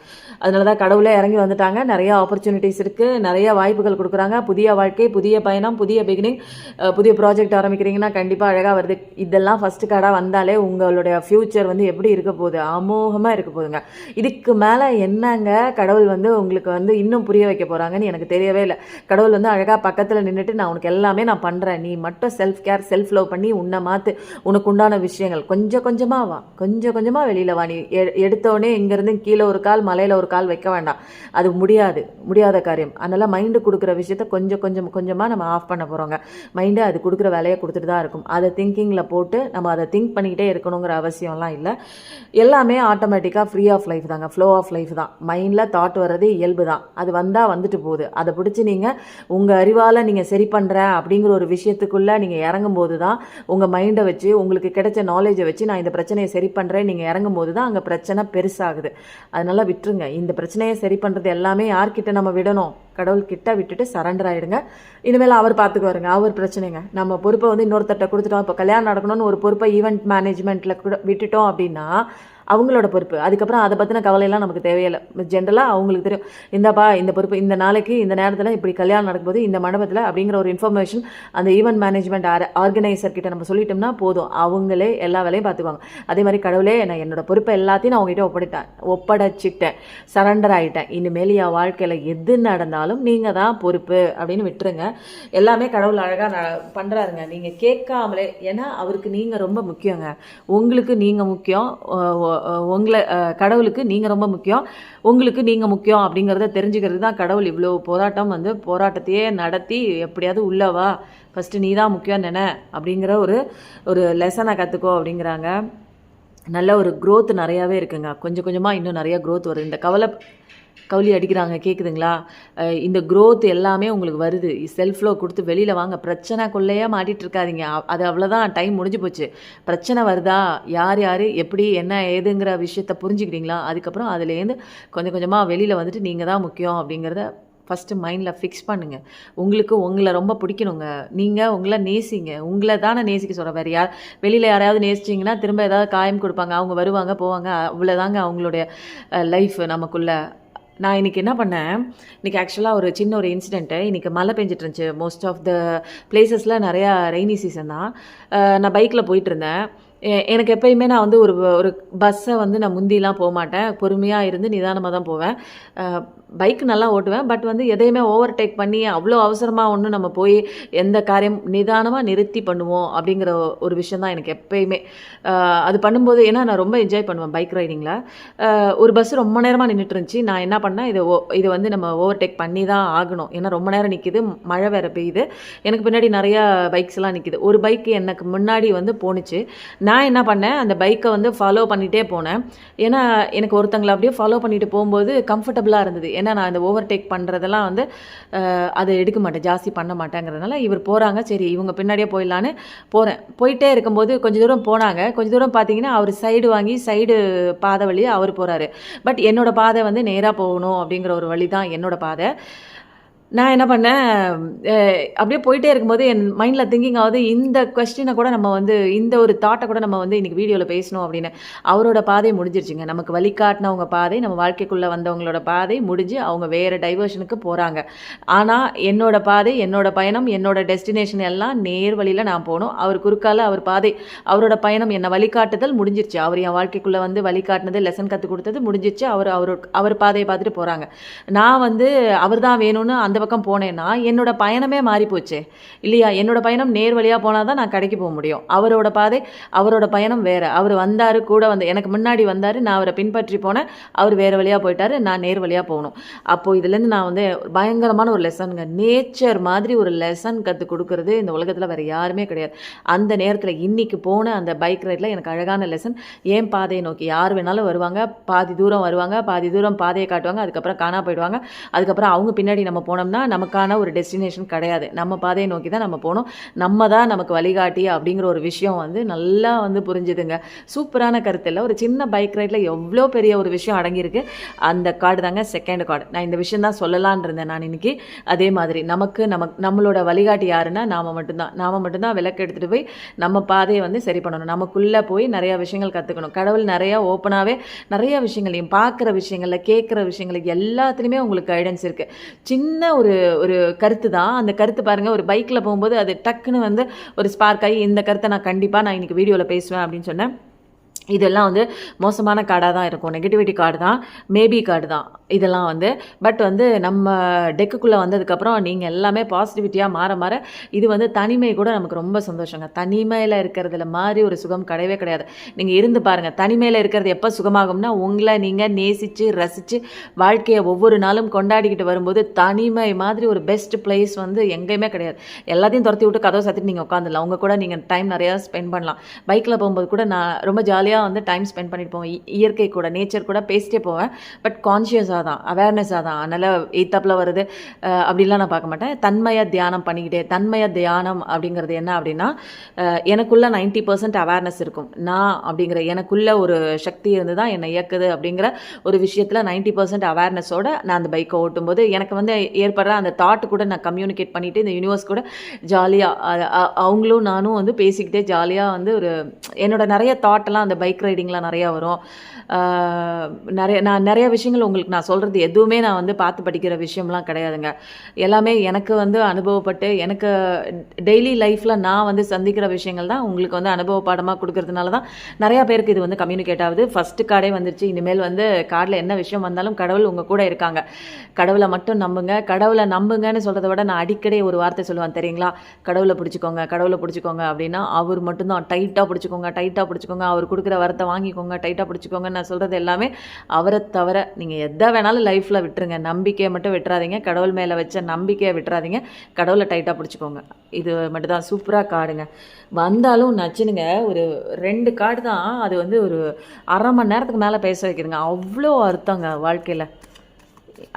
Speaker 1: அதனால தான் கடவுளே இறங்கி வந்துட்டாங்க. நிறைய ஆப்பர்ச்சுனிட்டிஸ் இருக்குது, நிறைய வாய்ப்புகள் கொடுக்குறாங்க. புதிய வாழ்க்கை, புதிய பயணம், புதிய பிகினிங், புதிய ப்ராஜெக்ட் ஆரம்பிக்கிறீங்கன்னா கண்டிப்பாக அழகாக வருது. இதெல்லாம் ஃபஸ்ட்டு கார்டாக வந்தாலே உங்களுடைய ஃப்யூச்சர் வந்து எப்படி இருக்க போகுது, அமோகமாக இருக்க போகுதுங்க. இதுக்கு மேலே என்னங்க கடவுள் வந்து உங்களுக்கு வந்து இன்னும் புரிய வைக்க போகிறாங்கன்னு எனக்கு தெரியவே இல்லை. கடவுள் வந்து அழகாக பக்கத்தில் நின்றுட்டு நான் உனக்கு எல்லாமே நான் பண்ணுறேன், நீ மட்டும் செல்ஃப் கேர் செல்ஃப் லவ் பண்ணி உன்னை மாற்று, உனக்கு உண்டான விஷயங்கள் கொஞ்சம் கொஞ்சமாக வா, கொஞ்சம் கொஞ்சமாக வெளியில் வா. நீ எடுத்தோடனே இங்கேருந்து கீழே ஒரு கால் மலையில் ஒரு கால் வைக்க வேண்டாம், அது முடியாத காரியம். அதனால் மைண்டு கொடுக்குற விஷயத்த கொஞ்சமாக நம்ம ஆஃப் பண்ண போகிறோங்க. மைண்டு அது கொடுக்குற வேலையை கொடுத்துட்டு தான் இருக்கும். அதை திங்கிங்கில் போட்டு நம்ம அதை திங்க் பண்ணிக்கிட்டே இருக்கணுங்கிற அவசியம்லாம் இல்லை. எல்லாமே ஆட்டோமேட்டிக்காக ஃப்ரீ ஆஃப் லைஃப் தாங்க, ஃப்ளோ ஆஃப் லைஃப் தான். மைண்டில் தாட் வர்றது இயல்பு தான், அது வந்தால் வந்துட்டு போகுது. அதை பிடிச்சி நீங்கள் உங்கள் அறிவால் நீங்கள் சரி பண்ணுறேன் அப்படிங்கிற ஒரு விஷயத்துக்குள்ளே நீங்கள் இறங்கும் போது தான் உங்கள் மைண்டை வச்சு உங்களுக்கு கிடைச்ச நாலேஜை வச்சு நான் இந்த பிரச்சனையை சரி பண்ணுறேன் நீங்கள் இறங்கும் போது தான் அங்கே பிரச்சனை பெருசாகுது. அதனால் விட்டுருங்க. இந்த பிரச்சனையை சரி பண்ணுறது எல்லாமே யார்கிட்ட நம்ம விடணும், கடவுள்கிட்ட விட்டுட்டு சரண்டர் ஆகிடுங்க. இனிமேல் அவர் பார்த்துக்குவாருங்க, அவர் பிரச்சனைங்க. நம்ம பொறுப்பை வந்து இன்னொருத்தட்ட கொடுத்துட்டோம். இப்போ கல்யாணம் நடக்கணும்னு ஒரு பொறுப்பை ஈவெண்ட் மேனேஜ்மெண்ட்டில் கூட விட்டுட்டோம் அப்படின்னா அவங்களோட பொறுப்பு. அதுக்கப்புறம் அதை பற்றின கவலையெல்லாம் நமக்கு தேவையில்லை. ஜென்ரலாக அவங்களுக்கு தெரியும், இந்தப்பா இந்த பொறுப்பு இந்த நாளைக்கு இந்த நேரத்தில் இப்படி கல்யாணம் நடக்கும்போது இந்த மண்டபத்தில் அப்படிங்கிற ஒரு இன்ஃபர்மேஷன் அந்த ஈவெண்ட் மேனேஜ்மெண்ட் ஆர்கனைசர் கிட்ட நம்ம சொல்லிட்டோம்னா போதும், அவங்களே எல்லா வேலையும் பார்த்துக்குவாங்க. அதே மாதிரி கடவுளே நான் என்னோட பொறுப்பை எல்லாத்தையும் நான் அவங்ககிட்ட ஒப்படைச்சிட்டேன், சரண்டர் ஆகிட்டேன், இனிமேல் என் வாழ்க்கையில் எது நடந்தாலும் நீங்கள் தான் பொறுப்பு அப்படின்னு விட்டுருங்க. எல்லாமே கடவுள் அழகாக பண்ணுறாருங்க, நீங்கள் கேட்காமலே. ஏன்னா அவருக்கு நீங்கள் ரொம்ப முக்கியங்க, உங்களுக்கு நீங்கள் முக்கியம், கடவுளுக்கு நீங்கள் ரொம்ப முக்கியம், உங்களுக்கு நீங்கள் முக்கியம் அப்படிங்கிறத தெரிஞ்சுக்கிறது தான் கடவுள் இவ்வளோ போராட்டத்தையே நடத்தி எப்படியாவது உள்ளவா ஃபஸ்ட்டு நீ தான் முக்கியம் நினை அப்படிங்கிற ஒரு லெசனை கற்றுக்கோ அப்படிங்கிறாங்க. நல்ல ஒரு க்ரோத் நிறையாவே இருக்குங்க. கொஞ்சம் கொஞ்சமாக இன்னும் நிறையா க்ரோத் வருது. இந்த கவுளி அடிக்கிறாங்க, கேட்குதுங்களா? இந்த க்ரோத் எல்லாமே உங்களுக்கு வருது. செல்ஃப் லவ் கொடுத்து வெளியில் வாங்க. பிரச்சனைக்குள்ளேயே மாட்டிகிட்டு இருக்காதிங்க. அது அவ்வளோதான், டைம் முடிஞ்சு போச்சு. பிரச்சனை வருதா, யார் எப்படி என்ன ஏதுங்கிற விஷயத்த புரிஞ்சுக்கிட்டீங்களா? அதுக்கப்புறம் அதுலேருந்து கொஞ்சம் கொஞ்சமாக வெளியில் வந்துட்டு நீங்கள் தான் முக்கியம் அப்படிங்கிறத ஃபஸ்ட்டு மைண்டில் ஃபிக்ஸ் பண்ணுங்கள். உங்களுக்கு உங்களை ரொம்ப பிடிக்கணுங்க, நீங்கள் உங்களை நேசிங்க. உங்களை தானே நேசிக்க சொல்கிற, வேறு வெளியில் யாரையாவது நேசிச்சிங்கன்னா திரும்ப ஏதாவது காயம் கொடுப்பாங்க, அவங்க வருவாங்க போவாங்க, அவ்வளோதாங்க அவங்களுடைய லைஃப் நமக்குள்ளே. நான் இன்றைக்கி என்ன பண்ணேன், இன்றைக்கி ஆக்சுவலாக ஒரு சின்ன ஒரு இன்சிடெண்ட்டு. இன்றைக்கி மழை பெஞ்சிட்டு இருந்துச்சு. மோஸ்ட் ஆஃப் த பிளேசஸில் நிறையா ரெய்னி சீசன் தான். நான் பைக்கில் போயிட்டுருந்தேன். எனக்கு எப்பயுமே நான் வந்து ஒரு பஸ்ஸை வந்து நான் முந்திலாம் போக மாட்டேன், பொறுமையாக இருந்து நிதானமாக தான் போவேன். பைக் நல்லா ஓட்டுவேன், பட் வந்து எதையுமே ஓவர்டேக் பண்ணி அவ்வளோ அவசரமாக ஒன்று நம்ம போய் எந்த காரியம் நிதானமாக நிறுத்தி பண்ணுவோம் அப்படிங்கிற ஒரு விஷயம் தான் எனக்கு எப்பயுமே. அது பண்ணும்போது ஏன்னா நான் ரொம்ப என்ஜாய் பண்ணுவேன் பைக் ரைடிங்கில். ஒரு பஸ் ரொம்ப நேரமாக நின்றுட்டு இருந்துச்சு. நான் என்ன பண்ணேன், இதை வந்து நம்ம ஓவர்டேக் பண்ணி தான் ஆகணும், ஏன்னா ரொம்ப நேரம் நிற்கிது, மழை வேறு பெய்யுது, எனக்கு பின்னாடி நிறையா பைக்ஸ்லாம் நிற்கிது. ஒரு பைக் எனக்கு முன்னாடி வந்து போணுச்சு. நான் என்ன பண்ணேன், அந்த பைக்கை வந்து ஃபாலோ பண்ணிகிட்டே போனேன். ஏன்னா எனக்கு ஒருத்தங்களை அப்படியே ஃபாலோ பண்ணிட்டு போகும்போது கம்ஃபர்டபுளாக இருந்தது. ஏன்னா நான் இந்த ஓவர்டேக் பண்ணுறதெல்லாம் வந்து அதை எடுக்க மாட்டேன், ஜாஸ்தி பண்ண மாட்டேங்கிறதுனால இவர் போகிறாங்க, சரி இவங்க பின்னாடியே போயிடலான்னு போகிறேன். போயிட்டே இருக்கும்போது கொஞ்சம் தூரம் போனாங்க. கொஞ்சம் தூரம் பார்த்தீங்கன்னா அவர் சைடு வாங்கி சைடு பாதை வழியாக அவர் போகிறாரு. பட் என்னோடய பாதை வந்து நேராக போகணும் அப்படிங்கிற ஒரு வழி தான் என்னோடய பாதை. நான் என்ன பண்ணேன், அப்படியே போயிட்டே இருக்கும்போது என் மைண்டில் திங்கிங் ஆகுது, இந்த கொஸ்டினை கூட நம்ம வந்து இந்த ஒரு தாட்டை கூட நம்ம வந்து இன்றைக்கி வீடியோவில் பேசணும் அப்படின்னு. அவரோட பாதை முடிஞ்சிருச்சுங்க. நமக்கு வழிகாட்டினவங்க பாதை, நம்ம வாழ்க்கைக்குள்ளே வந்தவங்களோட பாதை முடிஞ்சு அவங்க வேறு டைவர்ஷனுக்கு போகிறாங்க. ஆனால் என்னோடய பாதை, என்னோடய பயணம், என்னோடய டெஸ்டினேஷன் எல்லாம் நேர் வழியில் நான் போகணும். அவர் குறுக்கால அவர் பாதை, அவரோட பயணம், என்னை வழிகாட்டுதல் முடிஞ்சிருச்சு. அவர் என் வாழ்க்கைக்குள்ளே வந்து வழிகாட்டினது, லெசன் கற்றுக் கொடுத்தது முடிஞ்சிருச்சு. அவர் பாதையை பார்த்துட்டு போகிறாங்க. நான் வந்து அவர் தான் வேணும்னு அந்த பக்கம் போனேன்னா என்னோட பயணமே மாறி போச்சு இல்லையா? என்னோட பயணம் நேர் வழியாக போனால் தான் நான் கடைக்கு போக முடியும். அவரோட பாதை, அவரோட பயணம் வேறு. அவர் வந்தார், கூட வந்து எனக்கு முன்னாடி வந்தார், நான் அவரை பின்பற்றி போனேன். அவர் வேறு வழியாக போயிட்டார், நான் நேர் வழியாக போகணும். அப்போது இதுலேருந்து நான் வந்து பயங்கரமான ஒரு லெசனுங்க, நேச்சர் மாதிரி ஒரு லெசன் கற்றுக் கொடுக்கறது இந்த உலகத்தில் வேறு யாருமே கிடையாது. அந்த நேரத்தில் இன்றைக்கி போன அந்த பைக் ரைடில் எனக்கு அழகான லெசன். ஏன் பாதையை நோக்கி யார் வேணாலும் வருவாங்க, பாதி தூரம் வருவாங்க, பாதி தூரம் பாதையை காட்டுவாங்க, அதுக்கப்புறம் காணா போயிடுவாங்க. அதுக்கப்புறம் அவங்க பின்னாடி நம்ம போனோம்னா போனோம்னா நமக்கான ஒரு டெஸ்டினேஷன் கிடையாது. நம்ம பாதையை நோக்கி தான் நம்ம போகணும். நம்ம தான் நமக்கு வழிகாட்டி அப்படிங்கிற ஒரு விஷயம் வந்து நல்லா வந்து புரிஞ்சுதுங்க. சூப்பரான கருத்து இல்லை. ஒரு சின்ன பைக் ரைடில் எவ்வளோ பெரிய ஒரு விஷயம் அடங்கியிருக்கு. அந்த கார்டு தாங்க செகண்ட் கார்டு. நான் இந்த விஷயம் தான் சொல்லலான் இருந்தேன் நான் இன்னைக்கு. அதே மாதிரி நம்மளோட வழிகாட்டி யாருன்னா நாம மட்டும்தான் விளக்கு எடுத்துகிட்டு போய் நம்ம பாதையை வந்து சரி பண்ணணும். நமக்குள்ளே போய் நிறையா விஷயங்கள் கற்றுக்கணும். கடவுள் நிறையா ஓப்பனாகவே நிறைய விஷயங்களையும் பார்க்குற விஷயங்களில் கேட்குற விஷயங்களுக்கு எல்லாத்துலேயுமே உங்களுக்கு கைடன்ஸ் இருக்குது. சின்ன ஒரு ஒரு கருத்து தான். அந்த கருத்து பாருங்கள், ஒரு பைக்கில் போகும்போது அது டக்குன்னு வந்து ஒரு ஸ்பார்க் ஆகி இந்த கருத்தை நான் இன்றைக்கி வீடியோவில் பேசுவேன் அப்படின்னு சொன்னேன். இதெல்லாம் வந்து மோசமான கார்டாக தான் இருக்கும். நெகட்டிவிட்டி கார்டு தான், மேபி கார்டு தான் இதெல்லாம் வந்து. பட் வந்து நம்ம டெக்குக்குள்ளே வந்ததுக்கப்புறம் நீங்கள் எல்லாமே பாசிட்டிவிட்டியாக மாற இது வந்து தனிமை கூட நமக்கு ரொம்ப சந்தோஷங்க. தனிமையில் இருக்கிறதுல மாதிரி ஒரு சுகம் கிடையவே கிடையாது. நீங்கள் இருந்து பாருங்கள், தனிமையில் இருக்கிறது எப்போ சுகமாகும்னா உங்களை நீங்கள் நேசித்து ரசித்து வாழ்க்கையை ஒவ்வொரு நாளும் கொண்டாடிக்கிட்டு வரும்போது தனிமை மாதிரி ஒரு பெஸ்ட் பிளேஸ் வந்து எங்கேயுமே கிடையாது. எல்லாத்தையும் துரத்தி விட்டு கதவை சாத்திட்டு நீங்கள் உட்காந்துடலாம். உங்கள் கூட நீங்கள் டைம் நிறையா ஸ்பெண்ட் பண்ணலாம். பைக்கில் போகும்போது கூட நான் ரொம்ப ஜாலியாக வந்து டைம் ஸ்பெண்ட் பண்ணிட்டு போவேன். இயற்கை கூட, நேச்சர் கூட பேசிட்டே போவேன். பட் கான்ஷியஸாக தான், அவேர்னஸாக தான். அதனால் எய்த்தாப்பில் வருது அப்படிலாம் நான் பார்க்க மாட்டேன். தன்மையாக தியானம் பண்ணிக்கிட்டே. தன்மையாக தியானம் அப்படிங்கிறது என்ன அப்படின்னா, எனக்குள்ள 90% அவேர்னஸ் இருக்கும். நான் அப்படிங்கிற எனக்குள்ள ஒரு சக்தி இருந்து தான் என்னை இயக்குது அப்படிங்கிற ஒரு விஷயத்தில் 90% அவேர்னஸோட நான் அந்த பைக்கை ஓட்டும்போது எனக்கு வந்து ஏற்படுற அந்த தாட்டு கூட நான் கம்யூனிகேட் பண்ணிவிட்டு இந்த யூனிவர்ஸ் கூட ஜாலியாக அவங்களும் நானும் வந்து பேசிக்கிட்டே ஜாலியாக வந்து ஒரு என்னோட நிறைய தாட்டெல்லாம் அந்த பைக் ரைடிங்கில் நிறையா வரும். நான் நிறைய விஷயங்கள் உங்களுக்கு நான் சொல்கிறது எதுவுமே நான் வந்து பார்த்து படிக்கிற விஷயம்லாம் கிடையாதுங்க. எல்லாமே எனக்கு வந்து அனுபவப்பட்டு எனக்கு டெய்லி லைஃப்பில் நான் வந்து சந்திக்கிற விஷயங்கள் தான் உங்களுக்கு வந்து அனுபவ பாடமாக கொடுக்கறதுனால தான் நிறையா பேருக்கு இது வந்து கம்யூனிகேட் ஆகுது. ஃபஸ்ட்டு கார்டே வந்துருச்சு. இனிமேல் வந்து கார்டில் என்ன விஷயம் வந்தாலும் கடவுள் உங்கள் கூட இருக்காங்க. கடவுளை மட்டும் நம்புங்க. கடவுளை நம்புங்கன்னு சொல்கிறத விட நான் அடிக்கடி ஒரு வார்த்தை சொல்லுவேன் தெரியுங்களா, கடவுளை பிடிச்சிக்கோங்க அப்படின்னா அவர் மட்டும்தான். டைட்டாக பிடிச்சிக்கோங்க, அவர் கொடுக்குற வரத்தை வாங்கிக்கோங்க, டைட்டாக பிடிச்சிக்கோங்க. நான் சொல்கிறது எல்லாமே அவரை தவிர நீங்கள் எதை வேணாலும் லைஃப்பில் விட்டுருங்க. நம்பிக்கையை மட்டும் விட்டுறாதீங்க. கடவுள் மேலே வச்ச நம்பிக்கையை விட்டுறாதீங்க. கடவுளை டைட்டாக பிடிச்சிக்கோங்க. இது மட்டும் தான். சூப்பராக கார்டுங்க. வந்தாலும் நச்சுனுங்க. ஒரு 2 கார்டு தான். அது வந்து ஒரு அரை மணி நேரத்துக்கு மேலே பேச வைக்கிறதுங்க. அவ்வளோ அர்த்தங்க வாழ்க்கையில்.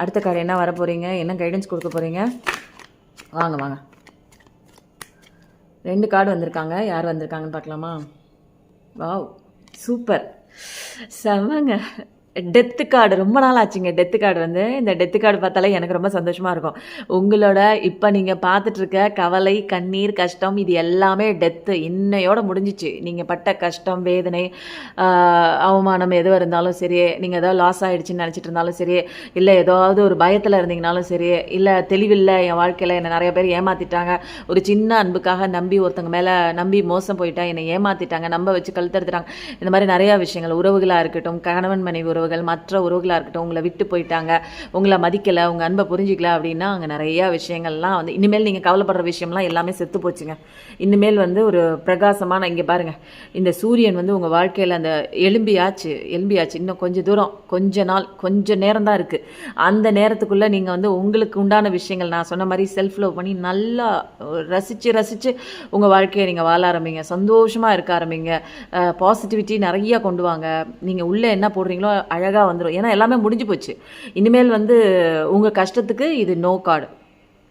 Speaker 1: அடுத்த கார்டு என்ன வர போகிறீங்க, என்ன கைடன்ஸ் கொடுக்க போகிறீங்க? வாங்க 2 கார்டு வந்திருக்காங்க. யார் வந்திருக்காங்கன்னு பார்க்கலாமா? வாவ், சூப்பர், செமங்க. Death card. ரொம்ப நாள் ஆச்சுங்க டெத்து கார்டு வந்து. இந்த டெத்து கார்டு பார்த்தாலே எனக்கு ரொம்ப சந்தோஷமாக இருக்கும். உங்களோட இப்போ நீங்கள் பார்த்துட்ருக்க கவலை, கண்ணீர், கஷ்டம் இது எல்லாமே டெத்து இன்னையோட முடிஞ்சிச்சு. நீங்கள் பட்ட கஷ்டம், வேதனை, அவமானம் எதுவாக இருந்தாலும் சரி, நீங்கள் ஏதாவது லாஸ் ஆகிடுச்சின்னு நினச்சிட்டு இருந்தாலும் சரி, இல்லை ஏதாவது ஒரு பயத்தில் இருந்தீங்கனாலும் சரி, இல்லை தெளிவில்லை என் வாழ்க்கையில் என்னை நிறைய பேர் ஏமாற்றிட்டாங்க, ஒரு சின்ன அன்புக்காக நம்பி ஒருத்தங்க மேலே நம்பி மோசம் போயிட்டா, என்னை ஏமாற்றிட்டாங்க, நம்ப வச்சு கழுத்தெடுத்துட்டாங்க, இந்த மாதிரி நிறையா விஷயங்கள், உறவுகளாக இருக்கட்டும், கணவன் மனைவி உறவுகள், மற்ற உறவுகளாக இருக்கட்டும், உங்களை விட்டு போயிட்டாங்க, உங்களை மதிக்கலை, உங்கள் அன்பை புரிஞ்சிக்கல அப்படின்னா அங்கே நிறையா விஷயங்கள்லாம் வந்து இனிமேல் நீங்கள் கவலைப்படுற விஷயம்லாம் எல்லாமே செத்து போச்சுங்க. இனிமேல் வந்து ஒரு பிரகாசமான, இங்கே பாருங்கள், இந்த சூரியன் வந்து உங்கள் வாழ்க்கையில் அந்த எலும்பியாச்சு. இன்னும் கொஞ்சம் தூரம், கொஞ்ச நாள், கொஞ்சம் நேரம் தான் இருக்குது. அந்த நேரத்துக்குள்ளே நீங்கள் வந்து உங்களுக்கு உண்டான விஷயங்கள் நான் சொன்ன மாதிரி செல்ஃப் லவ் பண்ணி நல்லா ரசித்து உங்கள் வாழ்க்கையை நீங்கள் வாழ ஆரம்பிங்க. சந்தோஷமாக இருக்க ஆரம்பிங்க. பாசிட்டிவிட்டி நிறையா கொண்டு வாங்க. நீங்கள் உள்ளே என்ன போடுறீங்களோ அழகாக வந்துடும். ஏன்னா எல்லாமே முடிஞ்சு போச்சு. இனிமேல் வந்து உங்கள் கஷ்டத்துக்கு இது நோ கார்டு.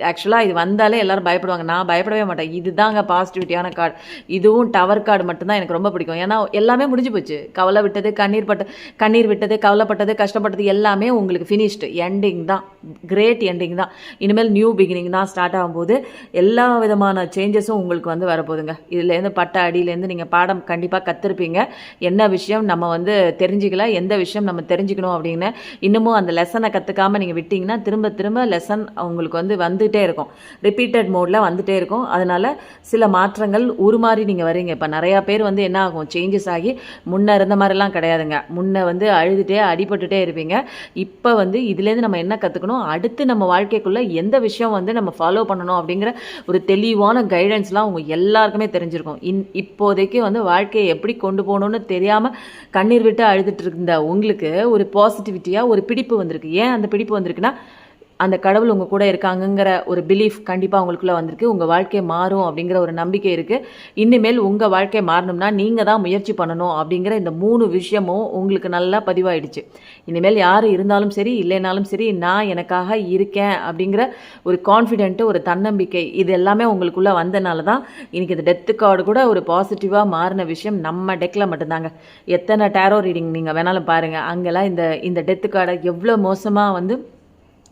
Speaker 1: ஆக்சுவலாக இது வந்தாலே எல்லோரும் பயப்படுவாங்க. நான் பயப்படவே மாட்டேன். இதுதாங்க பாசிட்டிவிட்டியான கார்டு. இதுவும் டவர் கார்டு மட்டும்தான் எனக்கு ரொம்ப பிடிக்கும். ஏன்னா எல்லாமே முடிஞ்சு போச்சு. கவலை விட்டது, கண்ணீர் விட்டது, கவலைப்பட்டது, கஷ்டப்பட்டது எல்லாமே உங்களுக்கு ஃபினிஷ்டு. எண்டிங் தான், கிரேட் எண்டிங் தான். இனிமேல் நியூ பிகினிங் தான் ஸ்டார்ட் ஆகும்போது எல்லா விதமான சேஞ்சஸும் உங்களுக்கு வந்து வரப்போகுதுங்க. இதுலேருந்து பட்ட அடியிலேருந்து நீங்கள் பாடம் கண்டிப்பாக கற்றுருப்பீங்க. என்ன விஷயம் நம்ம வந்து தெரிஞ்சிக்கல, எந்த விஷயம் நம்ம தெரிஞ்சுக்கணும் அப்படின்னு இன்னமும் அந்த லெசனை கற்றுக்காமல் நீங்கள் விட்டிங்கன்னா திரும்ப லெசன் உங்களுக்கு வந்துட்டே இருக்கும். ரிப்பீட்டட் மோடில் வந்துட்டே இருக்கும். அதனால் சில மாற்றங்கள் உருமாறி நீங்கள் வரீங்க. இப்போ நிறையா பேர் வந்து என்ன ஆகும், சேஞ்சஸ் ஆகி முன்ன இருந்த மாதிரிலாம் கிடையாதுங்க. முன்ன வந்து அழுதுகிட்டே அடிபட்டுட்டே இருப்பீங்க. இப்போ வந்து இதுலேருந்து நம்ம என்ன கற்றுக்கணும், அடுத்து நம்ம வாழ்க்கைக்குள்ளே எந்த விஷயம் வந்து நம்ம ஃபாலோ பண்ணணும் அப்படிங்கிற ஒரு தெளிவான கைடன்ஸ்லாம் உங்கள் எல்லாருக்குமே தெரிஞ்சிருக்கும். இப்போதைக்கு வந்து வாழ்க்கையை எப்படி கொண்டு போகணுன்னு தெரியாமல் கண்ணீர் விட்டு அழுதுட்டு இருந்த உங்களுக்கு ஒரு பாசிட்டிவிட்டியாக ஒரு பிடிப்பு வந்திருக்கு. ஏன் அந்த பிடிப்பு வந்திருக்குன்னா, அந்த கடவுள் உங்கள் கூட இருக்காங்கங்கிற ஒரு பிலீஃப் கண்டிப்பாக உங்களுக்குள்ளே வந்திருக்கு. உங்கள் வாழ்க்கை மாறும் அப்படிங்கிற ஒரு நம்பிக்கை இருக்குது. இனிமேல் உங்கள் வாழ்க்கை மாறணும்னா நீங்கள் தான் முயற்சி பண்ணணும் அப்படிங்கிற இந்த 3 விஷயமும் உங்களுக்கு நல்லா பதிவாயிடுச்சு. இனிமேல் யார் இருந்தாலும் சரி இல்லைனாலும் சரி நான் எனக்காக இருக்கேன் அப்படிங்கிற ஒரு கான்ஃபிடென்ட்டு, ஒரு தன்னம்பிக்கை, இது எல்லாமே உங்களுக்குள்ளே வந்தனால தான் இன்றைக்கி இந்த டெத்து கார்டு கூட ஒரு பாசிட்டிவாக மாறின விஷயம் நம்ம டெக்கில் மட்டும்தாங்க. எத்தனை டேரோ ரீடிங் நீங்கள் வேணாலும் பாருங்கள், அங்கெல்லாம் இந்த டெத்து கார்டை எவ்வளோ மோசமாக வந்து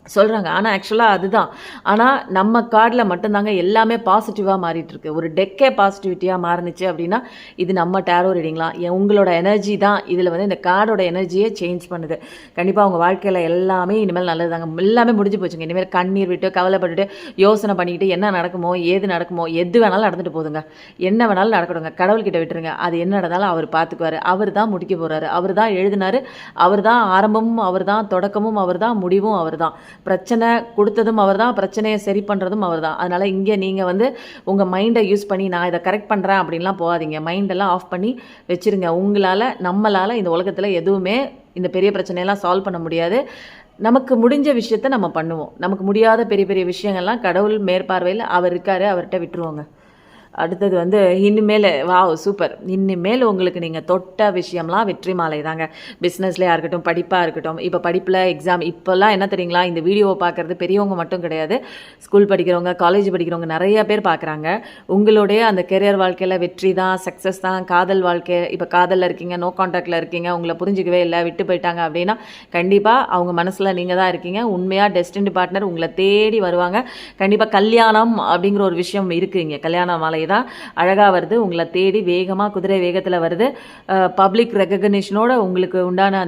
Speaker 1: சொல்கிறாங்க. ஆனால் ஆக்சுவலாக அதுதான். ஆனால் நம்ம கார்டில் மட்டும்தாங்க எல்லாமே பாசிட்டிவாக மாறிட்டுருக்கு. ஒரு டெக்கே பாசிட்டிவிட்டியாக மாறுனுச்சு அப்படின்னா இது நம்ம டேரோ ரீடிங்லாம். உங்களோட எனர்ஜி தான் இதில் வந்து இந்த கார்டோட எனர்ஜியே சேஞ்ச் பண்ணுது. கண்டிப்பாக உங்கள் வாழ்க்கையில் எல்லாமே இனிமேல் நல்லதுதாங்க. எல்லாமே முடிஞ்சு போச்சுங்க. இனிமேல் கண்ணீர் விட்டு கவலைப்பட்டுட்டு யோசனை பண்ணிக்கிட்டு என்ன நடக்குமோ ஏது நடக்குமோ எது வேணாலும் நடந்துட்டு போதுங்க. என்ன வேணாலும் நடக்கணுங்க. கடவுள்கிட்ட விட்டுருங்க. அது என்ன நடந்தாலும் அவர் பார்த்துக்குவார். அவர் தான் முடிக்க போகிறாரு. அவர் தான் எழுதினார். அவர் தான் ஆரம்பமும், அவர் தான் தொடக்கமும், அவர் தான் முடிவும், அவர் தான். பிரச்சனை கொடுத்ததும் அவர் தான், பிரச்சனையை சரி பண்ணுறதும் அவர் தான். அதனால் இங்கே நீங்கள் வந்து உங்கள் மைண்டை யூஸ் பண்ணி நான் இதை கரெக்ட் பண்ணுறேன் அப்படின்லாம் போகாதீங்க. மைண்டெல்லாம் ஆஃப் பண்ணி வச்சுருங்க. நம்மளால் இந்த உலகத்தில் எதுவுமே இந்த பெரிய பிரச்சனையெல்லாம் சால்வ் பண்ண முடியாது. நமக்கு முடிஞ்ச விஷயத்த நம்ம பண்ணுவோம். நமக்கு முடியாத பெரிய பெரிய விஷயங்கள்லாம் கடவுள் மேற்பார்வையில் அவர் இருக்கார், அவர்கிட்ட விட்டுருவோங்க. அடுத்தது வந்து இனிமேல் சூப்பர். இனிமேல் உங்களுக்கு நீங்கள் தொட்ட விஷயம்லாம் வெற்றி மாலை தாங்க. பிஸ்னஸ்லேயா இருக்கட்டும், படிப்பாக இருக்கட்டும். இப்போ படிப்பில் எக்ஸாம் இப்போல்லாம் என்ன தெரியுங்களா, இந்த வீடியோவை பார்க்குறது பெரியவங்க மட்டும் கிடையாது, ஸ்கூல் படிக்கிறவங்க, காலேஜ் படிக்கிறவங்க நிறைய பேர் பார்க்குறாங்க. உங்களுடைய அந்த கெரியர் வாழ்க்கையில் வெற்றி தான், சக்ஸஸ் தான். காதல் வாழ்க்கை, இப்போ காதலில் இருக்கீங்க, நோ கான்டாக்டில் இருக்கீங்க, உங்களை புரிஞ்சிக்கவே இல்லை, விட்டு போயிட்டாங்க அப்படின்னா கண்டிப்பாக அவங்க மனசில் நீங்கள் தான் இருக்கீங்க. உண்மையாக டெஸ்டின்டு பார்ட்னர் உங்களை தேடி வருவாங்க. கண்டிப்பாக கல்யாணம் அப்படிங்கிற ஒரு விஷயம் இருக்குங்க. கல்யாண மாலை தான் அழகாக வருது, உங்களை தேடி வேகமாக குதிரை வேகத்தில் வருது. பப்ளிக் ரெகக்னிஷனோட உங்களுக்கு உண்டான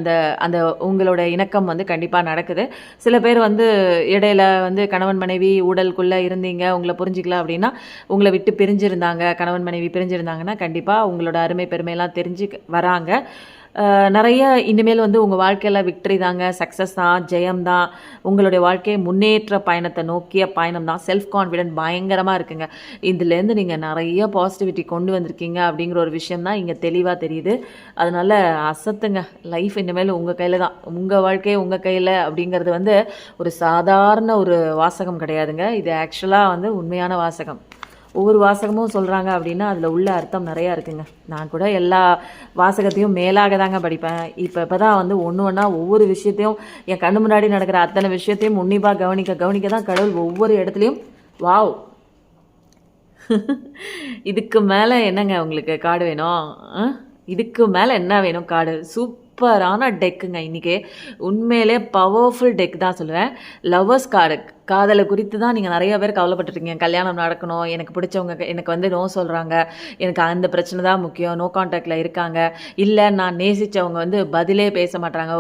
Speaker 1: அந்த உங்களோட இணக்கம் வந்து கண்டிப்பாக நடக்குது. சில பேர் வந்து இடையில வந்து கணவன் மனைவி ஊடலுக்குள்ளே இருந்தீங்க, உங்களை புரிஞ்சிக்கல அப்படின்னா, உங்களை விட்டு பிரிஞ்சிருந்தாங்க, கணவன் மனைவி பிரிஞ்சிருந்தாங்கன்னா கண்டிப்பாக உங்களோட அருமை பெருமையெல்லாம் தெரிஞ்சு வராங்க. நிறைய இனிமேல் வந்து உங்கள் வாழ்க்கையில் விக்ட்ரி தாங்க, சக்ஸஸ் தான், ஜெயம் தான். உங்களுடைய வாழ்க்கையை முன்னேற்ற பயணத்தை நோக்கிய பயணம் தான். செல்ஃப் கான்ஃபிடென்ட் பயங்கரமாக இருக்குங்க. இதுலேருந்து நீங்கள் நிறைய பாசிட்டிவிட்டி கொண்டு வந்திருக்கீங்க அப்படிங்கிற ஒரு விஷயம் தான் இங்கே தெளிவாக தெரியுது. அதனால் அசத்துங்க. லைஃப் இனிமேல் உங்கள் கையில் தான். உங்கள் வாழ்க்கையை உங்கள் கையில் அப்படிங்கிறது வந்து ஒரு சாதாரண ஒரு வாசகம் கிடையாதுங்க. இது ஆக்சுவலாக வந்து உண்மையான வாசகம். ஒவ்வொரு வாசகமும் சொல்கிறாங்க அப்படின்னா அதில் உள்ள அர்த்தம் நிறையா இருக்குங்க. நான் கூட எல்லா வாசகத்தையும் மேலாக தாங்க படிப்பேன். இப்போ தான் வந்து ஒவ்வொன்றா ஒவ்வொரு விஷயத்தையும் என் கண்ணு முன்னாடி நடக்கிற அத்தனை விஷயத்தையும் உன்னிப்பாக கவனிக்க தான் கடவுள் ஒவ்வொரு இடத்துலையும் இதுக்கு மேலே என்னங்க உங்களுக்கு கார்டு வேணும்? இதுக்கு மேலே என்ன வேணும்? கார்டு சூப்பரான டெக்குங்க. இன்றைக்கி உண்மையிலே பவர்ஃபுல் டெக் தான் சொல்லுவேன். Lovers card. காதலை குறித்து தான் நீங்கள் நிறைய பேர் கவலைப்பட்டுருக்கீங்க. கல்யாணம் நடக்கணும், எனக்கு பிடிச்சவங்க எனக்கு வந்து நோ சொல்கிறாங்க, எனக்கு அந்த பிரச்சனை தான் முக்கியம், நோ கான்டாக்டில் இருக்காங்க, இல்லை நான் நேசித்தவங்க வந்து பதிலே பேச மாட்டாங்க,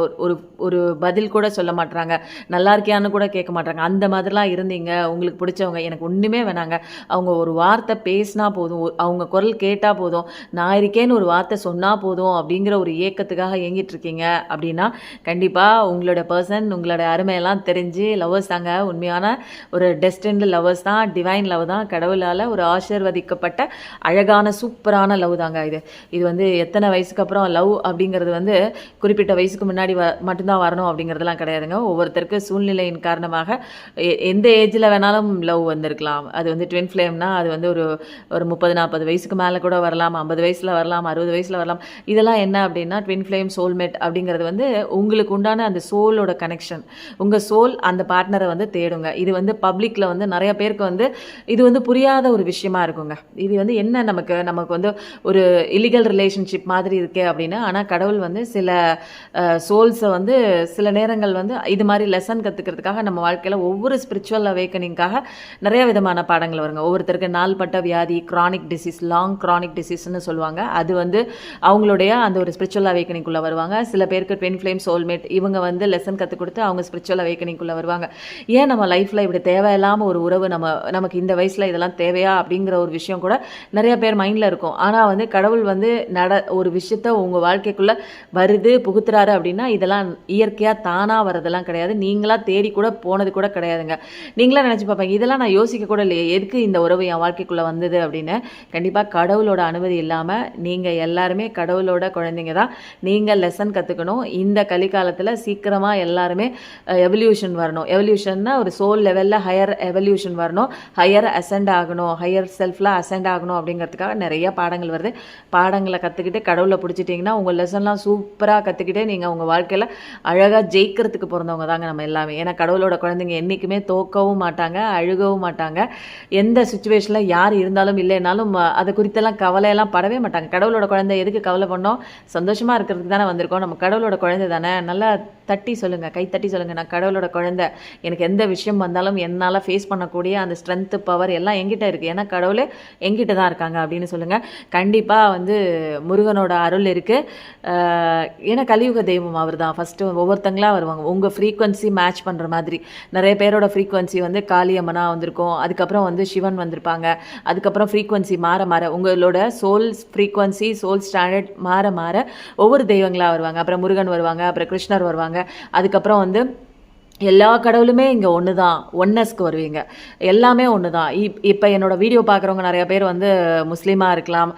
Speaker 1: ஒரு பதில் கூட சொல்ல மாட்டாங்க, நல்லா இருக்கியான்னு கூட கேட்க மாட்டாங்க. அந்த மாதிரிலாம் இருந்தீங்க. உங்களுக்கு பிடிச்சவங்க எனக்கு ஒன்றுமே வேணாங்க, அவங்க ஒரு வார்த்தை பேசினா போதும், அவங்க குரல் கேட்டால் போதும், நான் இருக்கேன்னு ஒரு வார்த்தை சொன்னால் போதும் அப்படிங்கிற ஒரு ஏக்கத்துக்காக இயங்கிட்டு இருக்கீங்க அப்படின்னா கண்டிப்பாக உங்களோட பர்சன் உங்களோட அருமையெல்லாம் தெரிஞ்சு லவ்வர்ஸ் தாங்க. உண்மையாக ஒரு டெஸ்டின்டு லவ்வர்ஸ் தான், டிவைன் லவ் தான், கடவுளால் ஒரு ஆசீர்வதிக்கப்பட்ட அழகான சூப்பரான லவ் தாங்க. இது வந்து எத்தனை வயசுக்கு அப்புறம் லவ் அப்படிங்கிறது வந்து குறிப்பிட்ட வயசுக்கு முன்னாடி மட்டும்தான் வரணும் அப்படிங்கிறதுலாம் கிடையாதுங்க. ஒவ்வொருத்தருக்கு சூழ்நிலையின் காரணமாக எந்த ஏஜில் வேணாலும் லவ் வந்திருக்கலாம். அது வந்து ட்வின் ஃப்ளேம்னா அது வந்து ஒரு 30-40 வயசுக்கு மேலே கூட வரலாம், 50 வயசில் வரலாம், 60 வயசில் வரலாம். இதெல்லாம் என்ன அப்படின்னா ட்வின் ஃப்ளேம் சோல்மேட் அப்படிங்கிறது வந்து உங்களுக்கு உண்டான அந்த சோலோட கனெக்ஷன். உங்கள் சோல் அந்த பார்ட்னரை வந்து தேடுங்க. இது வந்து பப்ளிக்கில் வந்து நிறைய பேருக்கு வந்து இது வந்து புரியாத ஒரு விஷயமா இருக்குங்க. இது வந்து என்ன நமக்கு வந்து ஒரு இல்லீகல் ரிலேஷன்ஷிப் மாதிரி இருக்கே அப்படின்னு. ஆனால் கடவுள் வந்து சில சோல்ஸை வந்து சில நேரங்கள் வந்து இது மாதிரி லெசன் கற்றுக்கிறதுக்காக நம்ம வாழ்க்கையில் ஒவ்வொரு ஸ்பிரிச்சுவல் அவேக்கனிங்காக நிறைய விதமான பாடங்கள் வருங்க. ஒவ்வொருத்தருக்கு நாள்பட்ட வியாதி, கிரானிக் டிசீஸ், லாங் கிரானிக் டிசீஸ்ன்னு சொல்லுவாங்க. அது வந்து அவங்களுடைய அந்த ஒரு ஸ்பிரிச்சுவல் அவேக்கனிங்குள்ளே வருவாங்க. சில பேருக்கு ட்வின் ஃப்ளேம் சோல்மேட், இவங்க வந்து லெசன் கற்றுக் கொடுத்து அவங்க ஸ்பிரிச்சுவல் அவேக்கனிங்குள்ளே வருவாங்க. ஏன் நம்ம லைஃப்பில் இப்படி தேவையில்லாமல் ஒரு உறவு நமக்கு இந்த வயசில் இதெல்லாம் தேவையா அப்படிங்கிற ஒரு விஷயம் கூட நிறைய பேர் மைண்டில் இருக்கும். ஆனால் வந்து கடவுள் வந்து ஒரு விஷயத்த உங்கள் வாழ்க்கைக்குள்ளே வருது புகுத்துறாரு அப்படின்னா இதெல்லாம் இயற்கையாக தானாக வரதெல்லாம் கிடையாது. நீங்களாக தேடி கூட போனது கூட கிடையாதுங்க. நீங்களாக நினச்சி பார்ப்பீங்க இதெல்லாம் நான் யோசிக்க கூட இல்லையே, எதுக்கு இந்த உறவு என் வாழ்க்கைக்குள்ளே வந்தது அப்படின்னு. கண்டிப்பாக கடவுளோட அனுமதி இல்லாமல் நீங்கள் எல்லாருமே கடவுளோட குழந்தைங்க தான். நீங்கள் லெசன் கற்றுக்கணும். இந்த கலிகாலத்தில் சீக்கிரமாக எல்லாருமே எவல்யூஷன் வரணும். எவல்யூஷன்னா ஒரு சோல் லெவலில் ஹையர் எவல்யூஷன் வரணும், ஹையர் அசெண்ட் ஆகணும், ஹையர் செல்ஃபில் அசெண்ட் ஆகணும் அப்படிங்கிறதுக்காக நிறைய பாடங்கள் வருது. பாடங்களை கற்றுக்கிட்டு கடவுளை பிடிச்சிட்டிங்கன்னா உங்கள் லெசன்லாம் சூப்பராக கற்றுக்கிட்டு நீங்கள் உங்கள் வாழ்க்கையில் அழகாக ஜெயிக்கிறதுக்கு பிறந்தவங்க தாங்க நம்ம எல்லாமே. ஏன்னா கடவுளோட குழந்தைங்க என்றைக்குமே தோக்கவும் மாட்டாங்க, அழுகவும் மாட்டாங்க. எந்த சுச்சுவேஷனில் யார் இருந்தாலும் இல்லைனாலும் அதை குறித்தெல்லாம் கவலையெல்லாம் படவே மாட்டாங்க. கடவுளோட குழந்தை எதுக்கு கவலை பண்ணோம்? சந்தோஷமாக இருக்கிறதுக்கு தானே வந்திருக்கோம். நம்ம கடவுளோட குழந்தை தானே. நல்லா தட்டி சொல்லுங்கள், கை தட்டி சொல்லுங்கள், நான் கடவுளோட குழந்தை. எனக்கு எந்த விஷயம் வந்தாலும் என்னால் ஃபேஸ் பண்ணக்கூடிய அந்த ஸ்ட்ரென்த்து பவர் எல்லாம் எங்கிட்ட இருக்குது. ஏன்னா கடவுளே எங்கிட்ட தான் இருக்காங்க அப்படின்னு சொல்லுங்கள். கண்டிப்பாக வந்து முருகனோட அருள் இருக்குது. ஏன்னா கலியுக தெய்வம் அவர் தான். ஃபஸ்ட்டு ஒவ்வொருத்தங்களாக வருவாங்க உங்கள் ஃப்ரீக்வன்சி மேட்ச் பண்ணுற மாதிரி. நிறைய பேரோட ஃப்ரீக்வன்சி வந்து காளியம்மனாக வந்திருக்கும், அதுக்கப்புறம் வந்து சிவன் வந்திருப்பாங்க, அதுக்கப்புறம் ஃப்ரீக்வன்சி மாற மாற உங்களோட சோல் ஃப்ரீக்வன்சி சோல் ஸ்டாண்டர்ட் மாற மாற ஒவ்வொரு தெய்வங்களாக வருவாங்க. அப்புறம் முருகன் வருவாங்க, அப்புறம் கிருஷ்ணர் வருவாங்க, அதுக்கப்புறம் வந்து எல்லா கடவுளுமே இங்கே ஒன்று தான். ஒன்னஸ்க்கு வருவீங்க, எல்லாமே ஒன்று தான். இப்போ என்னோடய வீடியோ பார்க்குறவங்க நிறைய பேர் வந்து முஸ்லீமாக இருக்கலாம்,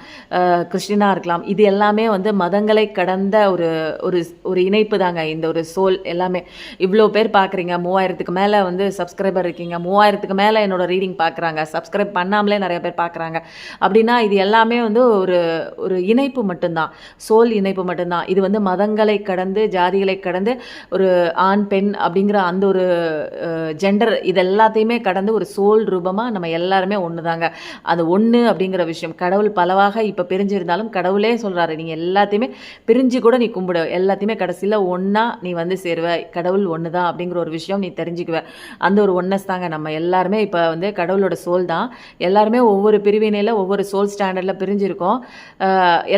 Speaker 1: கிறிஸ்டினாக இருக்கலாம். இது எல்லாமே வந்து மதங்களை கடந்த ஒரு ஒரு ஒரு இணைப்பு தாங்க இந்த ஒரு சோல் எல்லாமே. இவ்வளோ பேர் பார்க்குறீங்க, 3000க்கு மேலே வந்து சப்ஸ்கிரைபர் இருக்கீங்க, 3000க்கு மேலே என்னோடய ரீடிங் பார்க்குறாங்க, சப்ஸ்கிரைப் பண்ணாமலே நிறைய பேர் பார்க்குறாங்க. அப்படின்னா இது எல்லாமே வந்து ஒரு ஒரு இணைப்பு மட்டும்தான், சோல் இணைப்பு மட்டும்தான். இது வந்து மதங்களை கடந்து ஜாதிகளை கடந்து ஒரு ஆண் பெண் அப்படிங்கிற அந்த ஒரு ஜெண்டர் இது எல்லாத்தையுமே கடந்து ஒரு சோல் ரூபமாக நம்ம எல்லாருமே ஒன்று தாங்க. அது ஒன்று அப்படிங்கிற விஷயம் கடவுள் பலவாக இப்போ பிரிஞ்சிருந்தாலும் கடவுளே சொல்கிறாரு, நீங்கள் எல்லாத்தையுமே பிரிஞ்சு கூட நீ கும்பிடு, எல்லாத்தையுமே கடைசியில் ஒன்றா நீ வந்து சேருவ, கடவுள் ஒன்று தான் அப்படிங்கிற ஒரு விஷயம் நீ தெரிஞ்சுக்குவ. அந்த ஒரு ஒன்னஸ் தாங்க நம்ம எல்லாருமே. இப்போ வந்து கடவுளோட சோல் தான். எல்லாருமே ஒவ்வொரு பிரிவினையில் ஒவ்வொரு சோல் ஸ்டாண்டர்டில் பிரிஞ்சிருக்கோம்.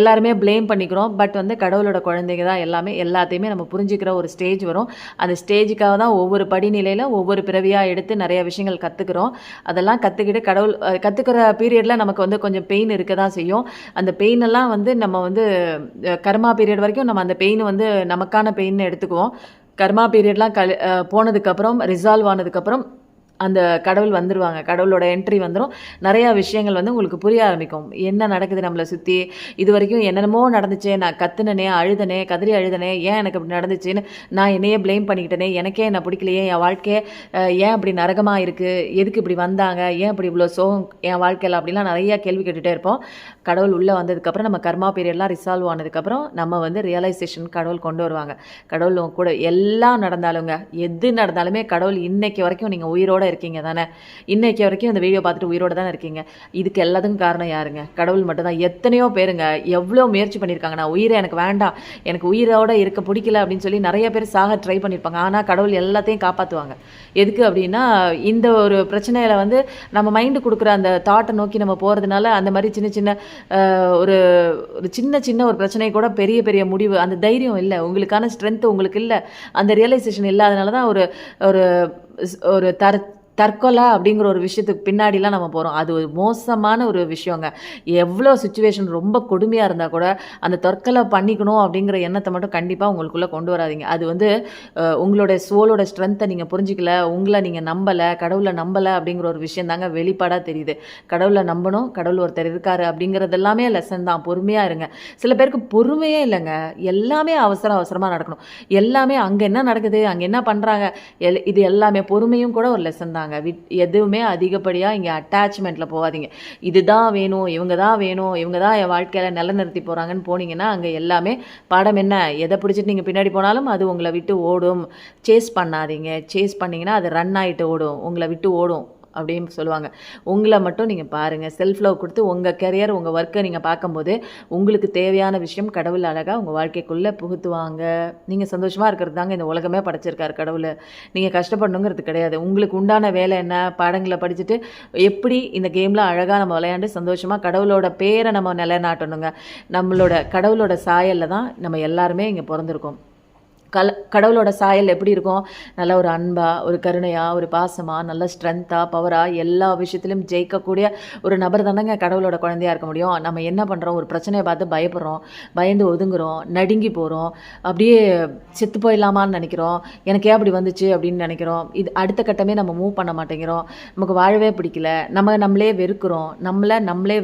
Speaker 1: எல்லாருமே ப்ளேம் பண்ணிக்கிறோம். பட் வந்து கடவுளோட குழந்தைங்க தான் எல்லாமே. எல்லாத்தையுமே நம்ம புரிஞ்சுக்கிற ஒரு ஸ்டேஜ் வரும். அந்த ஸ்டேஜுக்காக தான் ஒவ்வொரு படிநிலையில் ஒவ்வொரு பிறவியாக எடுத்து நிறைய விஷயங்கள் கற்றுக்குறோம். அதெல்லாம் கற்றுக்கிட்டு கடவுள் கற்றுக்கிற பீரியடில் நமக்கு வந்து கொஞ்சம் பெயின் இருக்க தான் செய்யும். அந்த பெயினெல்லாம் வந்து நம்ம வந்து கர்மா பீரியட் வரைக்கும் நம்ம அந்த பெயின் வந்து நமக்கான பெயின் எடுத்துக்குவோம். கர்மா பீரியட்லாம் போனதுக்கப்புறம் ரிசால்வ் ஆனதுக்கப்புறம் அந்த கடவுள் வந்துடுவாங்க, கடவுளோட என்ட்ரி வந்துடும். நிறையா விஷயங்கள் வந்து உங்களுக்கு புரிய ஆரம்பிக்கும். என்ன நடக்குது நம்மளை சுற்றி, இது வரைக்கும் என்னென்னமோ நடந்துச்சு, நான் கத்துனனே, அழுதனே, கதறி அழுதனே, ஏன் எனக்கு அப்படி நடந்துச்சுன்னு நான் என்னையே ப்ளேம் பண்ணிக்கிட்டேனே, எனக்கே என்ன பிடிக்கலையே, என் வாழ்க்கையே ஏன் அப்படி நரகமாக இருக்குது, எதுக்கு இப்படி வந்தாங்க, ஏன் இப்படி இவ்வளோ சோகம் என் வாழ்க்கையில், அப்படிலாம் நிறையா கேள்வி கேட்டுகிட்டே இருப்போம். கடவுள் உள்ளே வந்ததுக்கப்புறம் நம்ம கர்மா பீரியட்லாம் ரிசால்வ் ஆனதுக்கப்புறம் நம்ம வந்து ரியலைசேஷன் கடவுள் கொண்டு வருவாங்க. கடவுள் கூட எல்லாம் நடந்தாலுங்க, எது நடந்தாலுமே கடவுள் இன்னைக்கு வரைக்கும் நீங்கள் உயிரோடு இருக்கீங்க தானே, இன்னைக்கு வரைக்கும் இந்த வீடியோ பார்த்துட்டு உயிரோடு தானே இருக்கீங்க. இதுக்கு எல்லாத்துக்கும் காரணம் யாருங்க? கடவுள் மட்டும்தான். எத்தனையோ பேருங்க எவ்வளோ முயற்சி பண்ணியிருக்காங்க, நான் உயிரை எனக்கு வேண்டாம், எனக்கு உயிரோட இருக்க பிடிக்கல அப்படின்னு சொல்லி நிறைய பேர் சாக ட்ரை பண்ணியிருப்பாங்க. ஆனால் கடவுள் எல்லாத்தையும் காப்பாற்றுவாங்க. எதுக்கு அப்படின்னா இந்த ஒரு பிரச்சனையில் வந்து நம்ம மைண்டு கொடுக்குற அந்த தாட்டை நோக்கி நம்ம போகிறதுனால அந்த மாதிரி சின்ன சின்ன ஒரு ஒரு சின்ன சின்ன ஒரு பிரச்சனை கூட பெரிய பெரிய முடிவு, அந்த தைரியம் இல்லை உங்களுக்கான ஸ்ட்ரென்த் உங்களுக்கு இல்லை, அந்த ரியலைசேஷன் இல்லாதனால தான் ஒரு ஒரு ஒரு தற்கொலை அப்படிங்கிற ஒரு விஷயத்துக்கு பின்னாடிலாம் நம்ம போகிறோம். அது ஒரு மோசமான ஒரு விஷயங்க. எவ்வளோ சுச்சுவேஷன் ரொம்ப கொடுமையாக இருந்தால் கூட அந்த தற்கொலை பண்ணிக்கணும் அப்படிங்கிற எண்ணத்தை மட்டும் கண்டிப்பாக உங்களுக்குள்ளே கொண்டு வராதிங்க. அது வந்து உங்களோட சோலோட ஸ்ட்ரென்த்தை நீங்கள் புரிஞ்சிக்கல, உங்களை நீங்கள் நம்பலை, கடவுளை நம்பலை அப்படிங்கிற ஒரு விஷயம் தாங்க வெளிப்பாடாக தெரியுது. கடவுளை நம்பணும், கடவுள் ஒருத்தர் இருக்காரு அப்படிங்கிறது எல்லாமே லெசன் தான். பொறுமையாக இருங்க. சில பேருக்கு பொறுமையே இல்லைங்க, எல்லாமே அவசரமாக நடக்கணும், எல்லாமே அங்கே என்ன நடக்குது, அங்கே என்ன பண்ணுறாங்க, இது எல்லாமே பொறுமையும் கூட ஒரு லெசன் தான். எதுவுமே அதிகப்படியாக இங்கே அட்டாச்மெண்ட்டில் போகாதீங்க. இதுதான் வேணும், இவங்க தான் வேணும், இவங்க தான் என் வாழ்க்கையில் நிலநிறுத்தி போகிறாங்கன்னு போனீங்கன்னா அங்கே எல்லாமே பாடம் என்ன, எதை பிடிச்சிட்டு நீங்கள் பின்னாடி போனாலும் அது உங்களை விட்டு ஓடும். சேஸ் பண்ணாதீங்க. சேஸ் பண்ணிங்கன்னா அது ரன் ஆகிட்டு ஓடும், உங்களை விட்டு ஓடும் அப்படின்னு சொல்லுவாங்க. உங்களை மட்டும் நீங்கள் பாருங்கள், செல்ஃப் லவ் கொடுத்து உங்கள் கெரியர் உங்கள் ஒர்க்கை நீங்கள் பார்க்கும்போது உங்களுக்கு தேவையான விஷயம் கடவுள் அழகாக உங்கள் வாழ்க்கைக்குள்ளே புகுத்துவாங்க. நீங்கள் சந்தோஷமாக இருக்கிறது தாங்க இந்த உலகமே படைச்சிருக்காரு கடவுள். நீங்கள் கஷ்டப்படணுங்கிறது கிடையாது. உங்களுக்கு உண்டான வேலை என்ன, பாடங்களை படிச்சுட்டு எப்படி இந்த கேமில் அழகாக நம்ம விளையாண்டு சந்தோஷமாக கடவுளோட பேரை நம்ம நிலைநாட்டணுங்க. நம்மளோட கடவுளோட சாயலில் தான் நம்ம எல்லாருமே இங்கே பிறந்திருக்கோம். கடவுளோட சாயல் எப்படி இருக்கும்? நல்ல ஒரு அன்பா, ஒரு கருணையா, ஒரு பாசமா, நல்ல ஸ்ட்ரென்த்தா, பவரா எல்லா விஷயத்திலும் ஜெயிக்கக்கூடிய ஒரு நபர் தானங்க கடவுளோட குழந்தையா இருக்க முடியும். நம்ம என்ன பண்ணுறோம்? ஒரு பிரச்சனையை பார்த்து பயப்படுறோம், பயந்து ஒதுங்குறோம், நடுங்கி போகிறோம், அப்படியே செத்து போயிடலாமான்னு நினைக்கிறோம். எனக்கு ஏன் அப்படி வந்துச்சு அப்படின்னு நினைக்கிறோம். இது அடுத்த கட்டமே நம்ம மூவ் பண்ண மாட்டேங்கிறோம். நமக்கு வாழவே பிடிக்கல, நம்மளே வெறுக்கிறோம், நம்மளே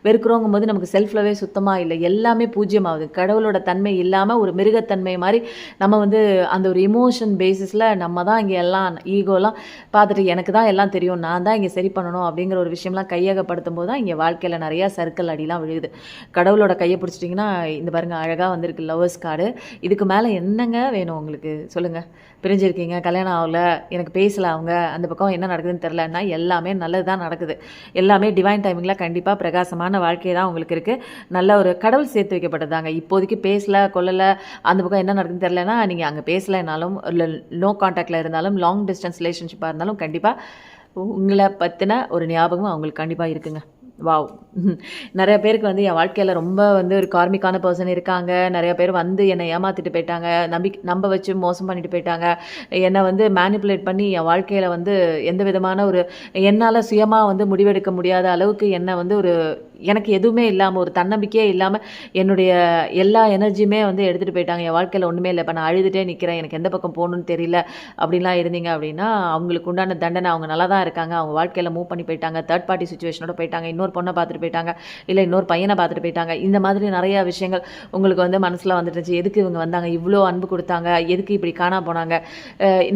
Speaker 1: வெறுக்கிறோங்கும்போது நமக்கு செல்ஃப் லவ்வே சுத்தமாக இல்லை, எல்லாமே பூஜ்ஜியமாகுது. கடவுளோட தன்மை இல்லாமல் ஒரு மிருகத்தன்மை மாதிரி நம்ம வந்து அந்த ஒரு இமோஷன் பேசிஸில் நம்ம தான் இங்கே எல்லாம் ஈகோலாம் பார்த்துட்டு எனக்கு தான் எல்லாம் தெரியும், நான் தான் இங்கே சரி பண்ணணும் அப்படிங்கிற ஒரு விஷயம்லாம் கையகப்படுத்தும் போது தான் இங்கே வாழ்க்கையில் நிறையா சர்க்கிள் அடிலாம் விழுகுது. கடவுளோட கையை பிடிச்சிட்டிங்கன்னா இந்த பாருங்கள் அழகாக வந்திருக்கு லவ்வர்ஸ் கார்டு. இதுக்கு மேலே என்னங்க வேணும் உங்களுக்கு சொல்லுங்கள்? பிரிஞ்சிருக்கீங்க, கல்யாணம் ஆகல, எனக்கு பேசல அவங்க, அந்த பக்கம் என்ன நடக்குதுன்னு தெரிலன்னா எல்லாமே நல்லது தான் நடக்குது. எல்லாமே டிவைன் டைமிங்கில் கண்டிப்பாக பிரகாசமான வாழ்க்கை தான் உங்களுக்கு இருக்குது. நல்ல ஒரு கடவுள் சேர்த்து வைக்கப்பட்டதாங்க. இப்போதைக்கு பேசல கொள்ளலை, அந்த பக்கம் என்ன நடக்குதுன்னு தெரிலனா நீங்கள் அங்கே பேசலைனாலும் இல்லை நோ கான்டாக்டில் இருந்தாலும் லாங் டிஸ்டன்ஸ் ரிலேஷன்ஷிப்பாக இருந்தாலும் கண்டிப்பாக உங்களை பற்றின ஒரு ஞாபகம் அவங்களுக்கு கண்டிப்பாக இருக்குங்க. வாவ்! நிறைய பேருக்கு வந்து என் வாழ்க்கையில் ரொம்ப வந்து ஒரு கார்மிக்கான பர்சன் இருக்காங்க. நிறைய பேர் வந்து என்னை ஏமாற்றிட்டு போயிட்டாங்க, நம்ப வச்சு மோசம் பண்ணிட்டு போயிட்டாங்க. என்னை வந்து மேனிப்புலேட் பண்ணி என் வாழ்க்கையில் வந்து எந்த விதமான ஒரு என்னால் சுயமாக வந்து முடிவெடுக்க முடியாத அளவுக்கு என்னை வந்து ஒரு எனக்கு எதுவுமே இல்லாமல் ஒரு தன்னம்பிக்கையே இல்லாமல் என்னுடைய எல்லா எனர்ஜியுமே வந்து எடுத்துகிட்டு போயிட்டாங்க. என் வாழ்க்கையில் ஒன்றுமே இல்லை, இப்போ நான் அழுதுகிட்டே நிற்கிறேன், எனக்கு எந்த பக்கம் போகணுன்னு தெரியல அப்படின்லாம் இருந்தீங்க அப்படின்னா அவங்களுக்கு உண்டான தண்டனை, அவங்க நல்லா தான் இருக்காங்க, அவங்க வாழ்க்கையில் மூவ் பண்ணி போயிட்டாங்க, தேர்ட் பார்ட்டி சுச்சுவேஷனோட போயிட்டாங்க, இன்னொரு பொண்ணை பார்த்துட்டு போயிட்டாங்க, இல்லை இன்னொரு பையனை பார்த்துட்டு போயிட்டாங்க. இந்த மாதிரி நிறையா விஷயங்கள் உங்களுக்கு வந்து மனசில் வந்துட்டுச்சு. எதுக்கு இவங்க வந்தாங்க, இவ்வளோ அன்பு கொடுத்தாங்க, எதுக்கு இப்படி காணா போனாங்க,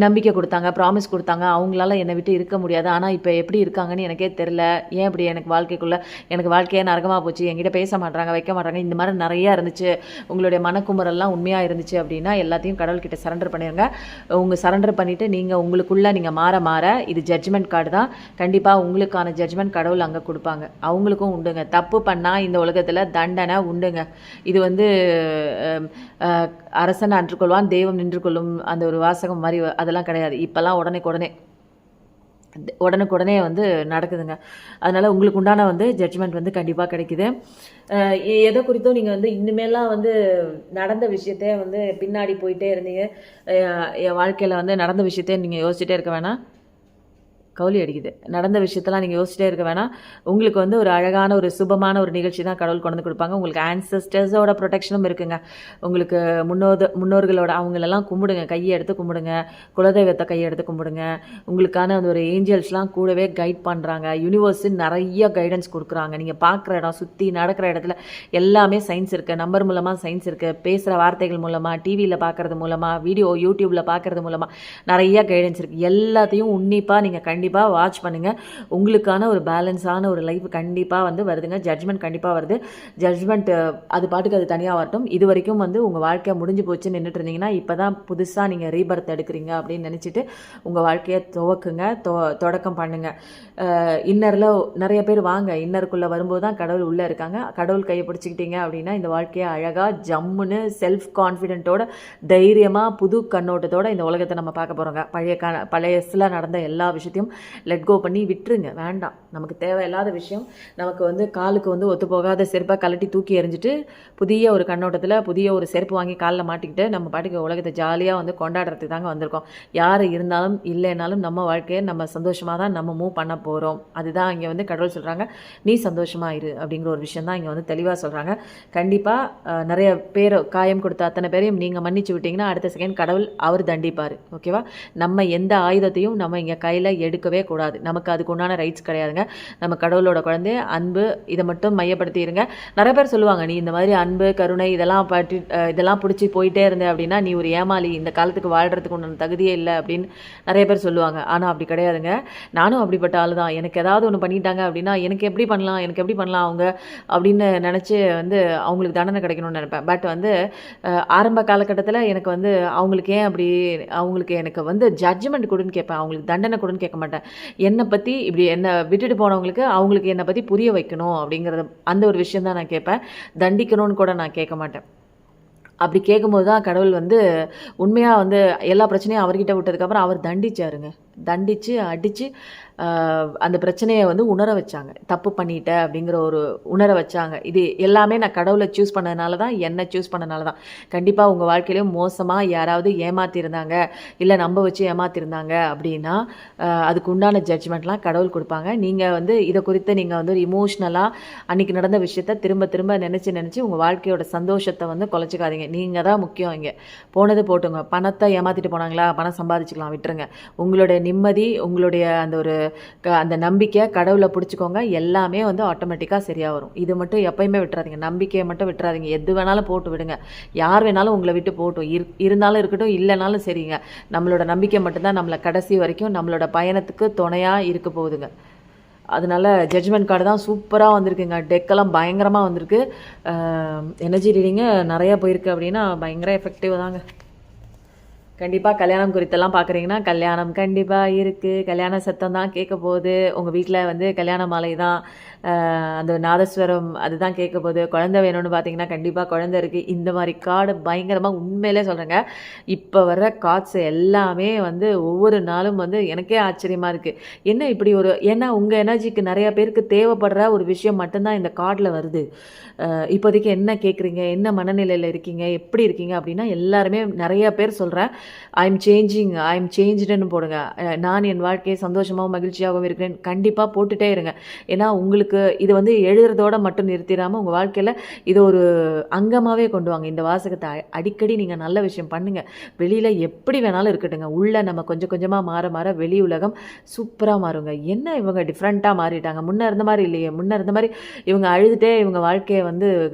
Speaker 1: நம்பிக்கை கொடுத்தாங்க, ப்ராமிஸ் கொடுத்தாங்க, அவங்களால என்னை விட்டு இருக்க முடியாது, ஆனால் இப்போ எப்படி இருக்காங்கன்னு எனக்கே தெரில, ஏன் இப்படி எனக்கு வாழ்க்கையே நரகமாக போச்சு, என்கிட்ட பேச மாட்டாங்க, வைக்க மாட்டாங்க, இந்த மாதிரி நிறையா இருந்துச்சு, உங்களுடைய மனக்குமுறெல்லாம் உண்மையாக இருந்துச்சு அப்படின்னா எல்லாத்தையும் கடவுள்கிட்ட சரண்டர் பண்ணிடுங்க. உங்கள் சரண்டர் பண்ணிவிட்டு நீங்கள் உங்களுக்குள்ளே நீங்கள் மாற இது ஜட்ஜ்மெண்ட் கார்டு தான். கண்டிப்பாக உங்களுக்கான ஜட்ஜ்மெண்ட் கடவுள் அங்கே கொடுப்பாங்க. அவங்களுக்கும் உண்டுங்க, தப்பு பண்ணால் இந்த உலகத்தில் தண்டனை உண்டுங்க. இது வந்து அரசன் அன்றுகொள்வான் தெய்வம் நின்று கொள்ளும் அந்த ஒரு வாசகம் மாதிரி அதெல்லாம் கிடையாது. இப்போல்லாம் உடனுக்குடனே வந்து நடக்குதுங்க. அதனால் உங்களுக்கு உண்டான வந்து ஜட்ஜ்மெண்ட் வந்து கண்டிப்பாக கிடைக்குது. எதை குறித்தும் நீங்கள் வந்து இனிமேலாம் வந்து நடந்த விஷயத்தே வந்து பின்னாடி போயிட்டே இருந்தீங்க, என் வாழ்க்கையில் வந்து நடந்த விஷயத்தே நீங்கள் யோசிச்சுட்டே இருக்க வேணாம். கவுளி அடிக்குது. நடந்த விஷயத்தெல்லாம் நீங்கள் யோசிச்சிட்டே இருக்க வேணாம். உங்களுக்கு வந்து ஒரு அழகான ஒரு சுபமான ஒரு நிகழ்ச்சி தான் கடவுள் கொண்டு வந்து கொடுப்பாங்க. உங்களுக்கு ஆன்சஸ்டர்ஸோட ப்ரொடெக்ஷனும் இருக்குங்க. உங்களுக்கு முன்னோர்களோட அவங்களெல்லாம் கும்பிடுங்க, கையை எடுத்து கும்பிடுங்க, குலதெய்வத்தை கையை எடுத்து கும்பிடுங்க. உங்களுக்கான அந்த ஒரு ஏஞ்சல்ஸ்லாம் கூடவே கைட் பண்ணுறாங்க. யூனிவர்ஸ் நிறைய கைடன்ஸ் கொடுக்குறாங்க. நீங்கள் பார்க்குற இடம், சுற்றி நடக்கிற இடத்துல எல்லாமே சயின்ஸ் இருக்குது. நம்பர் மூலமாக சயின்ஸ் இருக்குது, பேசுகிற வார்த்தைகள் மூலமாக, டிவியில் பார்க்குறது மூலமாக, யூடியூப்பில் பார்க்குறது மூலமாக நிறைய கைடன்ஸ் இருக்குது. எல்லாத்தையும் உன்னிப்பாக நீங்கள் கண்டிப்பாக வாட்ச் பண்ணுங்கள். உங்களுக்கான ஒரு பேலன்ஸான ஒரு லைஃப் கண்டிப்பாக வந்து வருதுங்க. ஜட்ஜ்மெண்ட் கண்டிப்பாக வருது. ஜட்ஜ்மெண்ட் அது பாட்டுக்கு அது தனியாக வரட்டும். இது வரைக்கும் வந்து உங்கள் வாழ்க்கையை முடிஞ்சு போச்சுன்னு நின்றுட்டு இருந்தீங்கன்னா இப்போ தான் புதுசாக நீங்கள் ரீபர்த் எடுக்கிறீங்க அப்படின்னு நினச்சிட்டு உங்கள் வாழ்க்கையை துவக்குங்க, தொடக்கம் பண்ணுங்கள். இன்னரில் நிறைய பேர் வாங்க, இன்னருக்குள்ளே வரும்போது தான் கடவுள் உள்ளே இருக்காங்க. கடவுள் கையை பிடிச்சிக்கிட்டீங்க அப்படின்னா இந்த வாழ்க்கையை அழகாக ஜம்முன்னு செல்ஃப் கான்ஃபிடென்ட்டோட தைரியமாக புது கண்ணோட்டத்தோடு இந்த உலகத்தை நம்ம பார்க்க போகிறோங்க. பழையசில் நடந்த எல்லா விஷயத்தையும் லெட் கோ பண்ணி விட்டுருங்க. வேண்டாம், நமக்கு தேவையில்லாத விஷயம். நமக்கு வந்து காலுக்கு வந்து ஒத்து போகாத செருப்பை கலட்டி தூக்கி எறிஞ்சிட்டு புதிய ஒரு கண்ணோட்டத்தில் புதிய ஒரு செருப்பு வாங்கி காலில் மாட்டிக்கிட்டு நம்ம பாட்டுக்கு உலகத்தை ஜாலியாக வந்து கொண்டாடுறதுக்கு தாங்க வந்திருக்கோம். யார் இருந்தாலும் இல்லைனாலும் நம்ம வாழ்க்கையை நம்ம சந்தோஷமாக தான் நம்ம மூவ் பண்ண போகிறோம். அதுதான் இங்கே வந்து கடவுள் சொல்கிறாங்க, நீ சந்தோஷமாக இரு அப்படிங்கிற ஒரு விஷயம் தான் இங்கே வந்து தெளிவாக சொல்கிறாங்க. கண்டிப்பாக நிறைய பேர் காயம் கொடுத்த அத்தனை பேரையும் நீங்கள் மன்னிச்சு விட்டிங்கன்னா அடுத்த செகண்ட் கடவுள் அவர் தண்டிப்பார். ஓகேவா? நம்ம எந்த ஆயுதத்தையும் நம்ம இங்கே கையில் எடுக்கவே கூடாது. நமக்கு அதுக்கு உண்டான ரைட்ஸ் கிடையாதுங்க. நம்ம கடவுளோட குழந்தை, அன்பு, இதை மட்டும் மையப்படுத்தி இருங்க. நிறைய பேர் சொல்லுவாங்க, நீ இந்த மாதிரி அன்பு கருணை இதெல்லாம் பிடிச்சி போயிட்டே இருந்தே அப்படின்னா நீ ஒரு ஏமாளி, இந்த காலத்துக்கு வாழ்கிறதுக்கு உண்டான தகுதியே இல்லை அப்படின்னு நிறைய பேர் சொல்லுவாங்க. ஆனால் அப்படி கிடையாதுங்க. நானும் அப்படிப்பட்ட ஆள் தான். எனக்கு ஏதாவது ஒன்று பண்ணிட்டாங்க அப்படின்னா எனக்கு எப்படி பண்ணலாம் அவங்க அப்படின்னு நினச்சி வந்து அவங்களுக்கு தண்டனை கிடைக்கணும்னு நினைப்பேன். பட் வந்து ஆரம்ப காலகட்டத்தில் எனக்கு வந்து அவங்களுக்கு ஏன் அப்படி, அவங்களுக்கு எனக்கு வந்து ஜட்ஜ்மெண்ட் கொடுன்னு கேட்பேன், அவங்களுக்கு தண்டனை கொடுன்னு கேட்க மாட்டேன். என்னை பற்றி இப்படி என்னை விட்டுட்டு போனவங்களுக்கு அவங்களுக்கு என்னை பற்றி புரிய வைக்கணும் அப்படிங்கிறது அந்த ஒரு விஷயம் தான் நான் கேட்பேன். தண்டிக்கணும்னு கூட நான் கேட்க மாட்டேன். அப்படி கேட்கும்போது தான் கடவுள் வந்து உண்மையாக வந்து எல்லா பிரச்சனையும் அவர்கிட்ட விட்டதுக்கப்புறம் அவர் தண்டிச்சாருங்க. தண்டித்து அடித்து அந்த பிரச்சனையை வந்து உணர வச்சாங்க. தப்பு பண்ணிட்ட அப்படிங்கிற ஒரு உணர வச்சாங்க. இது எல்லாமே நான் கடவுளை சூஸ் பண்ணதுனால தான், என்னை சூஸ் பண்ணனால தான். கண்டிப்பாக உங்கள் வாழ்க்கையிலையும் மோசமாக யாராவது ஏமாற்றிருந்தாங்க, இல்லை நம்ப வச்சு ஏமாற்றிருந்தாங்க அப்படின்னா அதுக்கு உண்டான ஜட்ஜ்மெண்ட்லாம் கடவுள் கொடுப்பாங்க. நீங்கள் வந்து இதை குறித்து நீங்கள் வந்து ஒரு இமோஷ்னலாக அன்றைக்கி நடந்த விஷயத்த திரும்ப திரும்ப நினச்சி உங்கள் வாழ்க்கையோட சந்தோஷத்தை வந்து குலைச்சிக்காதீங்க. நீங்கள் தான் முக்கியம். இங்கே போனது போட்டுங்க. பணத்தை ஏமாற்றிட்டு போனாங்களா, பணம் சம்பாதிச்சுக்கலாம், விட்டுருங்க. உங்களுடைய நிம்மதி, உங்களுடைய அந்த நம்பிக்கை, கடவுளை பிடிச்சிக்கோங்க. எல்லாமே வந்து ஆட்டோமேட்டிக்காக சரியாக வரும். இது மட்டும் எப்பயுமே விட்டுறாதீங்க. நம்பிக்கையை மட்டும் விட்டுறாதீங்க. எது வேணாலும் போட்டு விடுங்க. யார் வேணாலும் உங்களை விட்டு போட்டும், இருந்தாலும் இருக்கட்டும், இல்லைனாலும் சரிங்க. நம்மளோட நம்பிக்கை மட்டும்தான் நம்மளை கடைசி வரைக்கும் நம்மளோட பயணத்துக்கு துணையாக இருக்க போகுதுங்க. அதனால ஜட்ஜ்மெண்ட் கார்டு தான் சூப்பராக வந்திருக்குங்க. டெக்கெல்லாம் பயங்கரமாக வந்திருக்கு. எனர்ஜி ரீடிங்கு நிறையா போயிருக்கு அப்படின்னா பயங்கர எஃபெக்டிவ் தாங்க. கண்டிப்பாக கல்யாணம் குறித்தெல்லாம் பார்க்குறீங்கன்னா கல்யாணம் கண்டிப்பாக இருக்குது. கல்யாண சத்தம் தான் கேட்க போகுது. உங்கள் வீட்டில் வந்து கல்யாண மாலை தான், அந்த நாதஸ்வரம் அதுதான் கேட்க போகுது. குழந்தை வேணும்னு பார்த்தீங்கன்னா கண்டிப்பாக குழந்தை இருக்குது. இந்த மாதிரி கார்டு பயங்கரமாக உண்மையிலே சொல்கிறேங்க. இப்போ வர்ற கார்ட்ஸ் எல்லாமே வந்து ஒவ்வொரு நாளும் வந்து எனக்கே ஆச்சரியமாக இருக்குது. என்ன இப்படி ஒரு, ஏன்னா உங்கள் எனர்ஜிக்கு நிறையா பேருக்கு தேவைப்படுற ஒரு விஷயம் மட்டும்தான் இந்த கார்டில் வருது. இப்போதைக்கு என்ன கேட்குறீங்க, என்ன மனநிலையில் இருக்கீங்க, எப்படி இருக்கீங்க அப்படின்னா எல்லாருமே நிறைய பேர் சொல்கிறேன், ஐ எம் சேஞ்சுடுன்னு போடுங்க. நான் என் வாழ்க்கையை சந்தோஷமாகவும் மகிழ்ச்சியாகவும் இருக்கிறேன். கண்டிப்பாக போட்டுகிட்டே இருங்க. ஏன்னா உங்களுக்கு இது வந்து எழுதுறதோட மட்டும் நிறுத்திடாமல் உங்கள் வாழ்க்கையில் இது ஒரு அங்கமாகவே கொண்டு வாங்க. இந்த வாசகத்தை அடிக்கடி நீங்கள் நல்ல விஷயம் பண்ணுங்கள். வெளியில் எப்படி வேணாலும் இருக்கட்டுங்க, உள்ளே நம்ம கொஞ்சம் கொஞ்சமாக மாற வெளி உலகம் சூப்பராக மாறுங்க. என்ன இவங்க டிஃப்ரெண்ட்டாக மாறிட்டாங்க, முன்னே இருந்த மாதிரி இல்லையே, முன்னே இருந்த மாதிரி இவங்க அழுதுகிட்டே இவங்க வாழ்க்கையை வந்து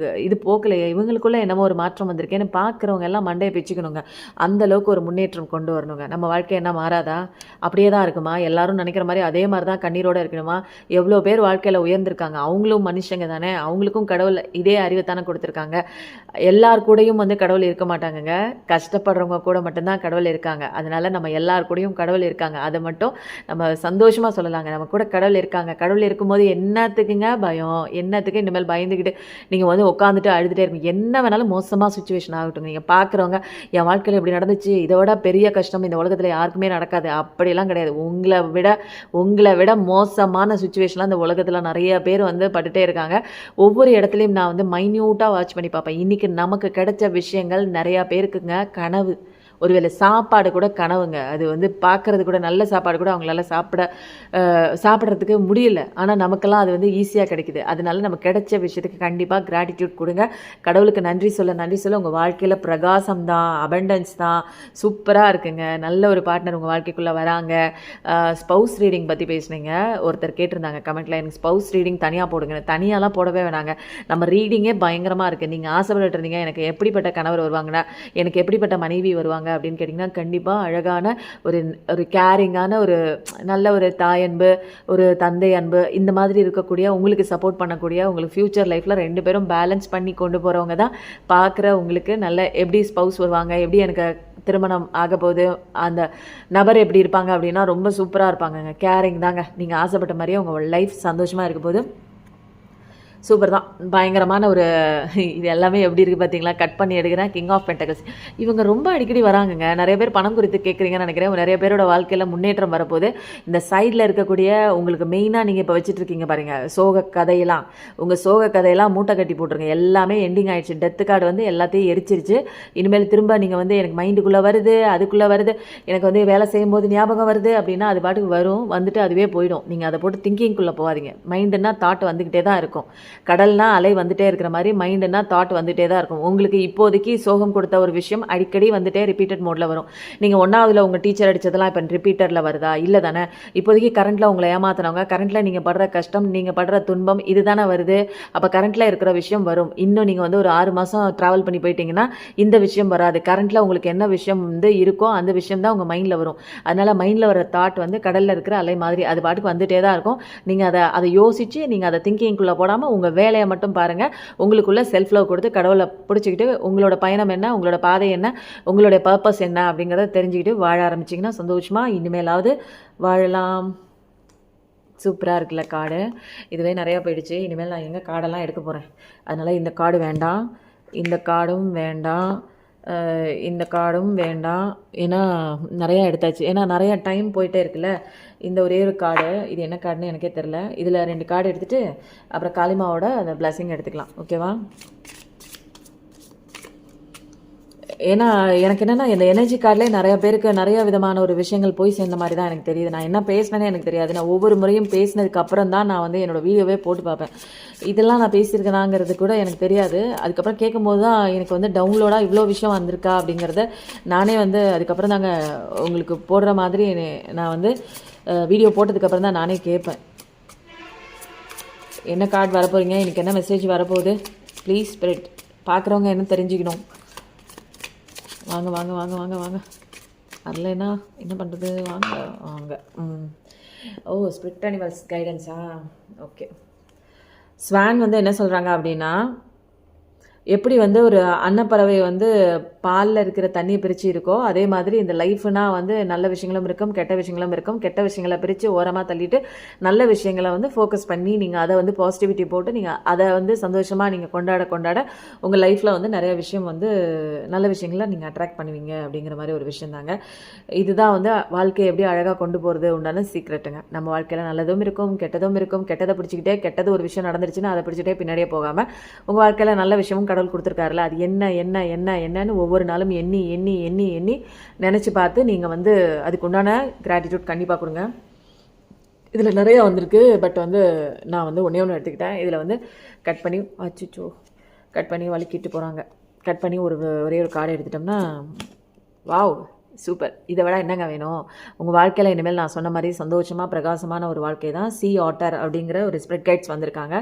Speaker 1: இது போக்கலையே, இவங்களுக்குள்ளே என்னமோ ஒரு மாற்றம் வந்திருக்கேன்னு பார்க்குறவங்க எல்லாம் மண்டையை பிச்சுக்கணுங்க. அந்தளவுக்கு ஒரு முன்னேற்றம் கொண்டு வரணுங்க. நம்ம வாழ்க்கை என்ன மாறாதா, அப்படியே தான் இருக்குமா? எல்லாரும் நினைக்கிற மாதிரி அதே மாதிரி தான் கண்ணீரோடு இருக்கணுமா? எவ்வளோ பேர் வாழ்க்கையில் உயர்ந்திருக்காங்க, அவங்களும் மனுஷங்க தானே, அவங்களுக்கும் கடவுள் இதே அறிவை தானே கொடுத்துருக்காங்க. எல்லார் கூடயும் வந்து கடவுள் இருக்க மாட்டாங்கங்க. கஷ்டப்படுறவங்க கூட மட்டும்தான் கடவுள் இருக்காங்க. அதனால நம்ம எல்லார் கூடயும் கடவுள் இருக்காங்க, அதை மட்டும் நம்ம சந்தோஷமாக சொல்லலாங்க. நம்ம கூட கடவுள் இருக்காங்க. கடவுள் இருக்கும்போது என்னத்துக்குங்க பயம், என்னத்துக்கு இனிமேல் பயந்துக்கிட்டு நீங்கள் வந்து உட்காந்துட்டு அழுதுகிட்டே இருக்கும். என்ன வேணாலும் மோசமாக சுச்சுவேஷன் ஆகட்டும், நீங்கள் பார்க்குறவங்க என் வாழ்க்கையில் இப்படி நடந்துச்சு, இதோட பெரிய கஷ்டம் இந்த உலகத்தில் யாருக்குமே நடக்காது, அப்படிலாம் கிடையாது. உங்களை விட மோசமான சுச்சுவேஷன்லாம் இந்த உலகத்தில் நிறைய பேர் வந்து பட்டுகிட்டே இருக்காங்க. ஒவ்வொரு இடத்துலையும் நான் வந்து மைன்யூட்டாக வாட்ச் பண்ணி பார்ப்பேன். இன்றைக்கி நமக்கு கிடைச்ச விஷயங்கள் நிறையா பேருக்குங்க கனவு. ஒருவேளை சாப்பாடு கூட கனவுங்க. அது வந்து பார்க்குறது கூட, நல்ல சாப்பாடு கூட அவங்களால சாப்பிட்றதுக்கு முடியல. ஆனால் நமக்கெல்லாம் அது வந்து ஈஸியாக கிடைக்குது. அதனால நம்ம கிடைச்ச விஷயத்துக்கு கண்டிப்பாக கிராட்டிடியூட் கொடுங்க. கடவுளுக்கு நன்றி சொல்ல உங்கள் வாழ்க்கையில் பிரகாசம் தான், அபண்டன்ஸ் தான், சூப்பராக இருக்குங்க. நல்ல ஒரு பார்ட்னர் உங்கள் வாழ்க்கைக்குள்ளே வராங்க. ஸ்பவுஸ் ரீடிங் பற்றி பேசுனீங்க, ஒருத்தர் கேட்டிருந்தாங்க கமெண்ட்டில், எனக்கு ஸ்பவுஸ் ரீடிங் தனியாக போடுங்க. தனியாலாம் போடவே வேணாங்க, நம்ம ரீடிங்கே பயங்கரமாக இருக்குது. நீங்கள் ஆசைப்பட்டு இருந்தீங்க எனக்கு எப்படிப்பட்ட கணவர் வருவாங்கன்னா, எனக்கு எப்படிப்பட்ட மனைவி வருவாங்க அப்படின்னு கேட்டிங்கன்னா, கண்டிப்பாக அழகான ஒரு கேரிங்கான ஒரு நல்ல ஒரு தாய் அன்பு, ஒரு தந்தை அன்பு, இந்த மாதிரி இருக்கக்கூடிய, உங்களுக்கு சப்போர்ட் பண்ணக்கூடிய, உங்களுக்கு ஃப்யூச்சர் லைஃப்பில் 2 பேரும் பேலன்ஸ் பண்ணி கொண்டு போகிறவங்க தான் பார்க்குற உங்களுக்கு நல்ல எப்படி ஸ்பவுஸ் வருவாங்க, எப்படி எனக்கு திருமணம் ஆக போகுது, அந்த நபர் எப்படி இருப்பாங்க அப்படின்னா ரொம்ப சூப்பராக இருப்பாங்கங்க. கேரிங் தாங்க. நீங்கள் ஆசைப்பட்ட மாதிரியே உங்கள் லைஃப் சந்தோஷமாக இருக்க போது சூப்பர் தான். பயங்கரமான ஒரு இது எல்லாமே எப்படி இருக்குது பார்த்தீங்களா? கட் பண்ணி எடுக்கிறேன். கிங் ஆஃப் பென்டகல்ஸ் இவங்க ரொம்ப அடிக்கடி வராங்கங்க. நிறைய பேர் பணம் குறித்து கேட்குறீங்கன்னு நினைக்கிறேன். நிறைய பேரோட வாழ்க்கையில் முன்னேற்றம் வரப்போது. இந்த சைடில் இருக்கக்கூடிய உங்களுக்கு மெயினாக நீங்கள் இப்போ வச்சுட்ருக்கீங்க பாருங்கள், சோக கதையெல்லாம், உங்கள் சோக கதையெல்லாம் மூட்டை கட்டி போட்டுருங்க. எல்லாமே எண்டிங் ஆகிடுச்சு. டெத்து கார்டு வந்து எல்லாத்தையும் எரிச்சிருச்சு. இனிமேல் திரும்ப நீங்கள் வந்து எனக்கு மைண்டுக்குள்ளே வருது, அதுக்குள்ளே வருது, எனக்கு வந்து வேலை செய்யும்போது ஞாபகம் வருது அப்படின்னா அது பாட்டுக்கு வரும், வந்துட்டு அதுவே போயிடும். நீங்கள் அதை போட்டு திங்கிங்குள்ளே போகாதீங்க. மைண்டுன்னா தாட் வந்துக்கிட்டே தான் இருக்கும். கடல்னா அலை வந்துட்டே இருக்கிற மாதிரி மைண்டுனா தாட் வந்துட்டே தான் இருக்கும். உங்களுக்கு இப்போதைக்கு சோகம் கொடுத்த ஒரு விஷயம் அடிக்கடி வந்துட்டே ரிப்பீட்டட் மோடில் வரும். நீங்கள் 1ஆவதுல உங்கள் டீச்சர் அடித்ததெல்லாம் இப்போ ரிப்பீட்டரில் வருதா? இல்லை தானே. இப்போதைக்கு கரண்ட்டில் உங்களை ஏமாத்தினவங்க, கரண்ட்டில் நீங்கள் படுற கஷ்டம், நீங்கள் படுற துன்பம் இது தானே வருது. அப்போ கரண்ட்டில் இருக்கிற விஷயம் வரும். இன்னும் நீங்கள் வந்து ஒரு 6 மாதம் ட்ராவல் பண்ணி போயிட்டீங்கன்னா இந்த விஷயம் வராது. கரண்ட்டில் உங்களுக்கு என்ன விஷயம் வந்து இருக்கோ அந்த விஷயம் தான் உங்கள் மைண்டில் வரும். அதனால் மைண்டில் வர தாட் வந்து கடலில் இருக்கிற அலை மாதிரி அது பாட்டுக்கு வந்துட்டே தான் இருக்கும். நீங்கள் அதை யோசித்து நீங்கள் அதை திங்கிங்குள்ளே போடாமல் உங்கள் வேலையை மட்டும் பாருங்கள். உங்களுக்குள்ள செல்ஃப் லவ் கொடுத்து கடவுளை பிடிச்சிக்கிட்டு உங்களோட பயணம் என்ன, உங்களோட பாதை என்ன, உங்களுடைய பர்பஸ் என்ன அப்படிங்கிறத தெரிஞ்சுக்கிட்டு வாழ ஆரம்பிச்சிங்கன்னா சந்தோஷமாக இனிமேலாவது வாழலாம். சூப்பராக இருக்குல்ல கார்டு? இதுவே நிறையா போயிடுச்சு. இனிமேல் நான் எங்கே கார்டெல்லாம் எடுக்க போகிறேன். அதனால் இந்த கார்டு வேண்டாம், இந்த கார்டும் வேண்டாம், இந்த கார்டும் வேண்டாம், ஏன்னா நிறையா எடுத்தாச்சு. ஏன்னா நிறையா டைம் போயிட்டே இருக்குல்ல. இந்த ஒரே ஒரு கார்டு, இது என்ன கார்டுன்னு எனக்கே தெரில. இதில் 2 கார்டு எடுத்துகிட்டு அப்புறம் காளிமாவோட அந்த பிளஸிங் எடுத்துக்கலாம். ஓகேவா? ஏன்னா எனக்கு என்னென்னா இந்த எனர்ஜி கார்டிலே நிறையா பேருக்கு நிறையா விதமான ஒரு விஷயங்கள் போய் சேர்ந்த மாதிரி தான் எனக்கு தெரியுது. நான் என்ன பேசினேனே எனக்கு தெரியாது. நான் ஒவ்வொரு முறையும் பேசினதுக்கு அப்புறம் தான் நான் வந்து என்னோடய வீடியோவே போட்டு பார்ப்பேன். இதெல்லாம் நான் பேசியிருக்கேனாங்கிறது கூட எனக்கு தெரியாது. அதுக்கப்புறம் கேட்கும்போது தான் எனக்கு வந்து டவுன்லோடாக இவ்வளோ விஷயம் வந்திருக்கா அப்படிங்கிறத நானே வந்து அதுக்கப்புறம் தாங்க உங்களுக்கு போடுற மாதிரி நான் வந்து வீடியோ போட்டதுக்கப்புறம் தான் நானே கேட்பேன். என்ன கார்டு வரப்போகிறீங்க, எனக்கு என்ன மெசேஜ் வரப்போகுது, ப்ளீஸ் ஸ்பிரிட் பார்க்குறவங்க என்ன தெரிஞ்சுக்கணும். வாங்க வாங்க வாங்க வாங்க வாங்க. வரலன்னா என்ன பண்ணுறது, வாங்க வாங்க. ஓ, ஸ்பிரிட் அனிமல்ஸ் கைடன்ஸா? ஓகே. ஸ்வான் வந்து என்ன சொல்கிறாங்க அப்படின்னா, எப்படி வந்து ஒரு அன்னப்பறவை வந்து பாலில் இருக்கிற தண்ணியை பிரித்து இருக்கோ அதே மாதிரி இந்த லைஃப்னா வந்து நல்ல விஷயங்களும் இருக்கும், கெட்ட விஷயங்களும் இருக்கும். கெட்ட விஷயங்களை பிரித்து ஓரமாக தள்ளிட்டு நல்ல விஷயங்களை வந்து ஃபோக்கஸ் பண்ணி நீங்கள் அதை வந்து பாசிட்டிவிட்டி போட்டு நீங்கள் அதை வந்து சந்தோஷமாக நீங்கள் கொண்டாட உங்கள் லைஃப்பில் வந்து நிறைய விஷயம் வந்து நல்ல விஷயங்களை நீங்கள் அட்ராக்ட் பண்ணுவீங்க அப்படிங்கிற மாதிரி ஒரு விஷயம் தாங்க. இதுதான் வந்து வாழ்க்கையை எப்படி அழகாக கொண்டு போகிறது உண்டான சீக்ரெட்டுங்க. நம்ம வாழ்க்கையில் நல்லதும் இருக்கும், கெட்டதும் இருக்கும். கெட்டதை பிடிச்சிக்கிட்டே, கெட்டது ஒரு விஷயம் நடந்துருச்சுன்னா அதை பிடிச்சிட்டே பின்னாடியே போகாமல் உங்கள் வாழ்க்கையில் நல்ல விஷயமும் கடவுள் கொடுத்துருக்காருல, அது என்னன்னு ஒவ்வொரு நாளும் எண்ணி எண்ணி எண்ணி எண்ணி நினச்சி பார்த்து நீங்கள் வந்து அதுக்குண்டான கிராட்டிடியூட் கண்டிப்பாக கொடுங்க. இதில் நிறையா வந்திருக்கு, பட் வந்து நான் வந்து ஒன்றே ஒன்று எடுத்துக்கிட்டேன். இதில் வந்து கட் பண்ணி கட் பண்ணி வலிக்கிட்டு போகிறாங்க. கட் பண்ணி ஒரே ஒரு கார்டை எடுத்துட்டோம்னா வாவ் சூப்பர். இதை விட என்னங்க வேணும் உங்கள் வாழ்க்கையில்? இனிமேல் நான் சொன்ன மாதிரி சந்தோஷமாக பிரகாசமான ஒரு வாழ்க்கை தான். சி ஆட்டர் அப்படிங்கிற ஒரு ஸ்பிரிட் கைட்ஸ் வந்திருக்காங்க.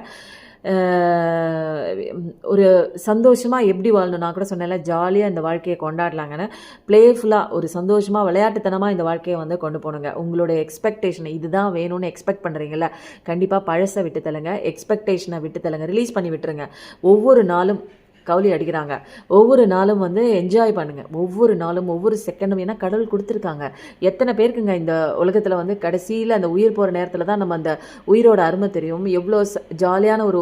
Speaker 1: ஒரு சந்தோஷமாக எப்படி வாழணும், நான் கூட சொன்னேன்ல, ஜாலியாக இந்த வாழ்க்கையை கொண்டாடலாங்கன்னு. ப்ளேஃபுல்லாக ஒரு சந்தோஷமாக விளையாட்டுத்தனமாக இந்த வாழ்க்கையை வந்து கொண்டு போகணுங்க. உங்களுடைய எக்ஸ்பெக்டேஷன் இதுதான் வேணும்னு எக்ஸ்பெக்ட் பண்ணுறீங்கள, கண்டிப்பாக பழசை விட்டு தள்ளுங்க, எக்ஸ்பெக்டேஷனை விட்டு தள்ளுங்க, ரிலீஸ் பண்ணி விட்டுருங்க. ஒவ்வொரு நாளும் கவுளி அடிக்கிறாங்க, ஒவ்வொரு நாளும் வந்து என்ஜாய் பண்ணுங்கள், ஒவ்வொரு நாளும் ஒவ்வொரு செகண்டும். ஏன்னா கடவுள் கொடுத்துருக்காங்க. எத்தனை பேருக்குங்க இந்த உலகத்தில் வந்து கடைசியில் அந்த உயிர் போகிற நேரத்தில் தான் நம்ம அந்த உயிரோட அருமை தெரியும். எவ்வளோ ஜாலியான ஒரு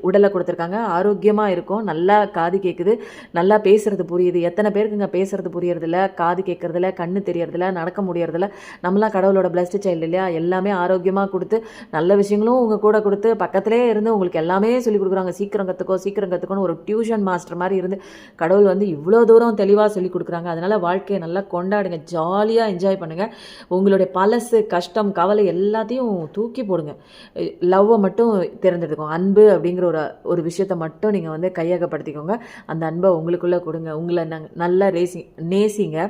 Speaker 1: உடலை கொடுத்துருக்காங்க, ஆரோக்கியமாக இருக்கும், நல்லா காது கேட்குது, நல்லா பேசுகிறது புரியுது. எத்தனை பேருக்குங்க பேசுகிறது புரியறதில்ல, காது கேட்குறதில்ல, கண்ணு தெரியறதில்ல, நடக்க முடியறதில்ல. நம்மளாம் கடவுளோட பிளஸ்டு சைல்டு இல்லையா? எல்லாமே ஆரோக்கியமாக கொடுத்து நல்ல விஷயங்களும் உங்கள் கூட கொடுத்து பக்கத்திலே இருந்து உங்களுக்கு எல்லாமே சொல்லிக் கொடுக்குறாங்க. சீக்கிரம் கற்றுக்கோன்னு ஒரு டியூஷன் மாஸ்டர் மாதிரி இருந்து கடவுள் வந்து இவ்வளோ தூரம் தெளிவாக சொல்லி கொடுக்குறாங்க. அதனால் வாழ்க்கையை நல்லா கொண்டாடுங்க, ஜாலியாக என்ஜாய் பண்ணுங்கள். உங்களுடைய பழசு கஷ்டம் கவலை எல்லாத்தையும் தூக்கி போடுங்க. லவ்வை மட்டும் தேர்ந்தெடுத்துக்கோங்க. அன்பு அப்படிங்கிற ஒரு விஷயத்தை மட்டும் நீங்கள் வந்து கையகப்படுத்திக்கோங்க. அந்த அன்பை உங்களுக்குள்ளே கொடுங்க. உங்களை நல்லா நேசிங்க,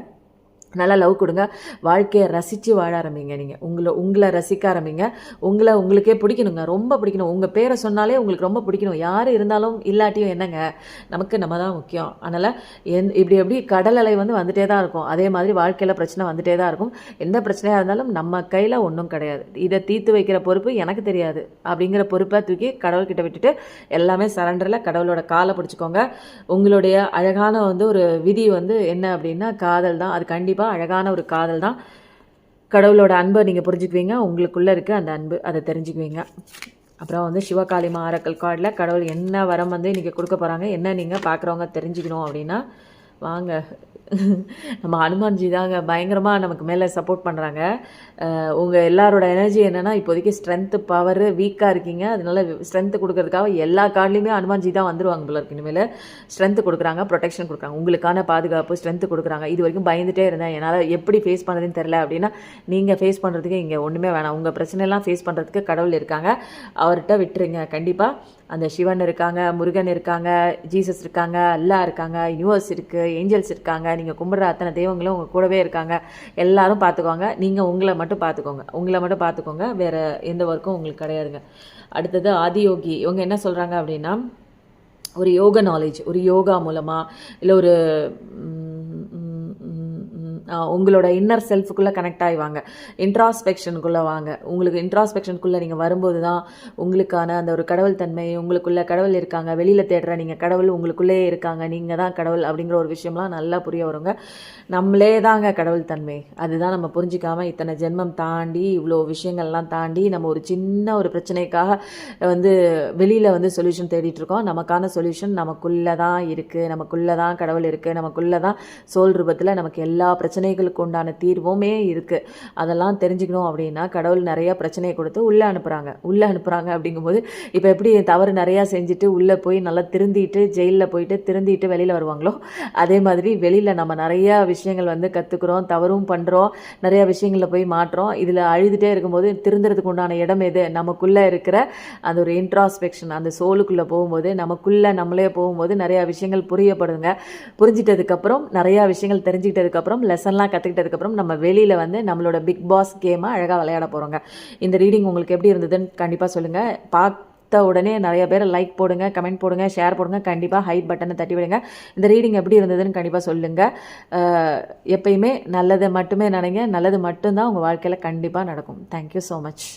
Speaker 1: நல்லா லவ் கொடுங்க. வாழ்க்கையை ரசித்து வாழ ஆரம்பிங்க. நீங்கள் உங்களை ரசிக்க ஆரம்பிங்க. உங்களுக்கே பிடிக்கணுங்க, ரொம்ப பிடிக்கணும். உங்கள் பேரை சொன்னாலே உங்களுக்கு ரொம்ப பிடிக்கணும். யார் இருந்தாலும் இல்லாட்டியும் என்னங்க, நமக்கு நம்ம தான் முக்கியம். அதனால் இப்படி கடல் அலை வந்து வந்துட்டே தான் இருக்கும். அதே மாதிரி வாழ்க்கையில் பிரச்சனை வந்துட்டே தான் இருக்கும். எந்த பிரச்சனையாக இருந்தாலும் நம்ம கையில் ஒன்றும் கிடையாது. இதை தீர்த்து வைக்கிற பொறுப்பு எனக்கு தெரியாது அப்படிங்கிற பொறுப்பை தூக்கி கடவுள்கிட்ட விட்டுட்டு எல்லாமே சரண்டரில் கடவுளோட காலை பிடிச்சிக்கோங்க. உங்களுடைய அழகான வந்து ஒரு விதி வந்து என்ன அப்படின்னா காதல் தான். அது கண்டிப்பாக அழகான ஒரு காதல் தான். கடவுளோட அன்பை நீங்கள் புரிஞ்சுக்குவீங்க, உங்களுக்குள்ளே இருக்க அந்த அன்பு அதை தெரிஞ்சுக்குவீங்க. அப்புறம் வந்து சிவகாளிமா ஆரக்கல் கார்டில் கடவுள் என்ன வரம் வந்து இன்றைக்கி கொடுக்க போகிறாங்க, என்ன நீங்கள் பார்க்குறவங்க தெரிஞ்சுக்கணும் அப்படின்னா வாங்க. நம்ம ஹனுமான்ஜி தாங்க பயங்கரமாக நமக்கு மேலே சப்போர்ட் பண்ணுறாங்க. உங்கள் எல்லாரோட எனர்ஜி என்னென்னா இப்போதைக்கு ஸ்ட்ரென்த்து பவர் வீக்காக இருக்கீங்க, அதனால ஸ்ட்ரென்த்து கொடுக்கறதுக்காக எல்லா கார்ட்லேயுமே ஹனுமான்ஜி தான் வந்துடுவாங்க போல இருக்கு. இனிமேல் ஸ்ட்ரென்த்து கொடுக்குறாங்க, ப்ரொடெக்ஷன் கொடுக்குறாங்க, உங்களுக்கான பாதுகாப்பு ஸ்ட்ரென்த்து கொடுக்குறாங்க. இது வரைக்கும் பயந்துகிட்டே இருந்தேன், என்னால் எப்படி ஃபேஸ் பண்ணுறதுன்னு தெரில அப்படின்னா நீங்கள் ஃபேஸ் பண்ணுறதுக்கு இங்கே ஒன்றுமே வேணாம். உங்கள் பிரச்சனைலாம் ஃபேஸ் பண்ணுறதுக்கு கடவுள் இருக்காங்க, அவர்கிட்ட விட்டுருங்க. கண்டிப்பாக அந்த சிவன் இருக்காங்க, முருகன் இருக்காங்க, ஜீசஸ் இருக்காங்க, அல்லா இருக்காங்க, யூனிவர்ஸ் இருக்குது, ஏஞ்சல்ஸ் இருக்காங்க. நீங்கள் கும்பிட்ற அத்தனை தெய்வங்களும் உங்கள் கூடவே இருக்காங்க. எல்லாரும் பார்த்துக்குவாங்க. நீங்கள் உங்களை மட்டும் பார்த்துக்கோங்க. வேறு எந்த ஒர்க்கும் உங்களுக்கு கிடையாதுங்க. அடுத்தது ஆதியோகி. இவங்க என்ன சொல்கிறாங்க அப்படின்னா, ஒரு யோகா நாலேஜ், ஒரு யோகா மூலமாக இல்லை ஒரு உங்களோட இன்னர் செல்ஃபுக்குள்ளே கனெக்ட் ஆகிவாங்க, இன்ட்ராஸ்பெக்ஷனுக்குள்ளே வாங்க. உங்களுக்கு இன்ட்ராஸ்பெக்ஷனுக்குள்ளே நீங்கள் வரும்போது தான் உங்களுக்கான அந்த ஒரு கடவுள் தன்மை, உங்களுக்குள்ளே கடவுள் இருக்காங்க, வெளியில் தேடுற நீங்கள் கடவுள் உங்களுக்குள்ளேயே இருக்காங்க, நீங்கள் தான் கடவுள் அப்படிங்கிற ஒரு விஷயம்லாம் நல்லா புரிய வருங்க. நம்மளே தாங்க கடவுள் தன்மை, அதுதான் நம்ம புரிஞ்சிக்காமல் இத்தனை ஜென்மம் தாண்டி இவ்வளோ விஷயங்கள்லாம் தாண்டி நம்ம ஒரு சின்ன ஒரு பிரச்சனைக்காக வெளியில் சொல்யூஷன் தேடிட்டு இருக்கோம். நமக்கான சொல்யூஷன் நமக்குள்ளே தான் இருக்குது, நமக்குள்ளே தான் கடவுள் இருக்குது, நமக்குள்ளே தான் சோல் ரூபத்தில் நமக்கு எல்லா பிரச்சனைகளுக்கு உண்டான தீர்வுமே இருக்குது. அதெல்லாம் தெரிஞ்சுக்கணும் அப்படின்னா கடவுள் நிறைய பிரச்சனையை கொடுத்து உள்ளே அனுப்புகிறாங்க அப்படிங்கும்போது இப்போ எப்படி தவறு நிறையா செஞ்சுட்டு உள்ளே போய் நல்லா திருந்திட்டு ஜெயிலில் போயிட்டு திருந்திட்டு வெளியில் வருவாங்களோ, அதே மாதிரி வெளியில் நம்ம நிறையா விஷயங்கள் கற்றுக்குறோம், தவறும் பண்ணுறோம், நிறையா விஷயங்களில் போய் மாற்றோம். இதில் அழுதுகிட்டே இருக்கும்போது திருந்துறதுக்கு உண்டான இடம் எது? நமக்குள்ளே இருக்கிற அந்த ஒரு இன்ட்ராஸ்பெக்ஷன், அந்த சோலுக்குள்ளே போகும்போது நமக்குள்ளே நம்மளே போகும்போது நிறையா விஷயங்கள் புரியப்படுங்க. புரிஞ்சிட்டதுக்கப்புறம் நிறையா விஷயங்கள் தெரிஞ்சுக்கிட்டதுக்கப்புறம் லெசன்லாம் கற்றுக்கிட்டதுக்கப்புறம் நம்ம வெளியில் நம்மளோட பிக் பாஸ் கேமை அழகாக விளையாட போகிறோங்க. இந்த ரீடிங் உங்களுக்கு எப்படி இருந்ததுன்னு கண்டிப்பாக சொல்லுங்கள். உடனே நிறைய பேர் லைக் போடுங்க, கமெண்ட் போடுங்க, ஷேர் போடுங்க, கண்டிப்பாக ஹைப் பட்டனை தட்டி விடுங்க. இந்த ரீடிங் எப்படி இருந்ததுன்னு கண்டிப்பாக சொல்லுங்கள். எப்பயுமே நல்லதை மட்டுமே நினைங்க, நல்லது மட்டும்தான் உங்கள் வாழ்க்கையில் கண்டிப்பாக நடக்கும். Thank you so much.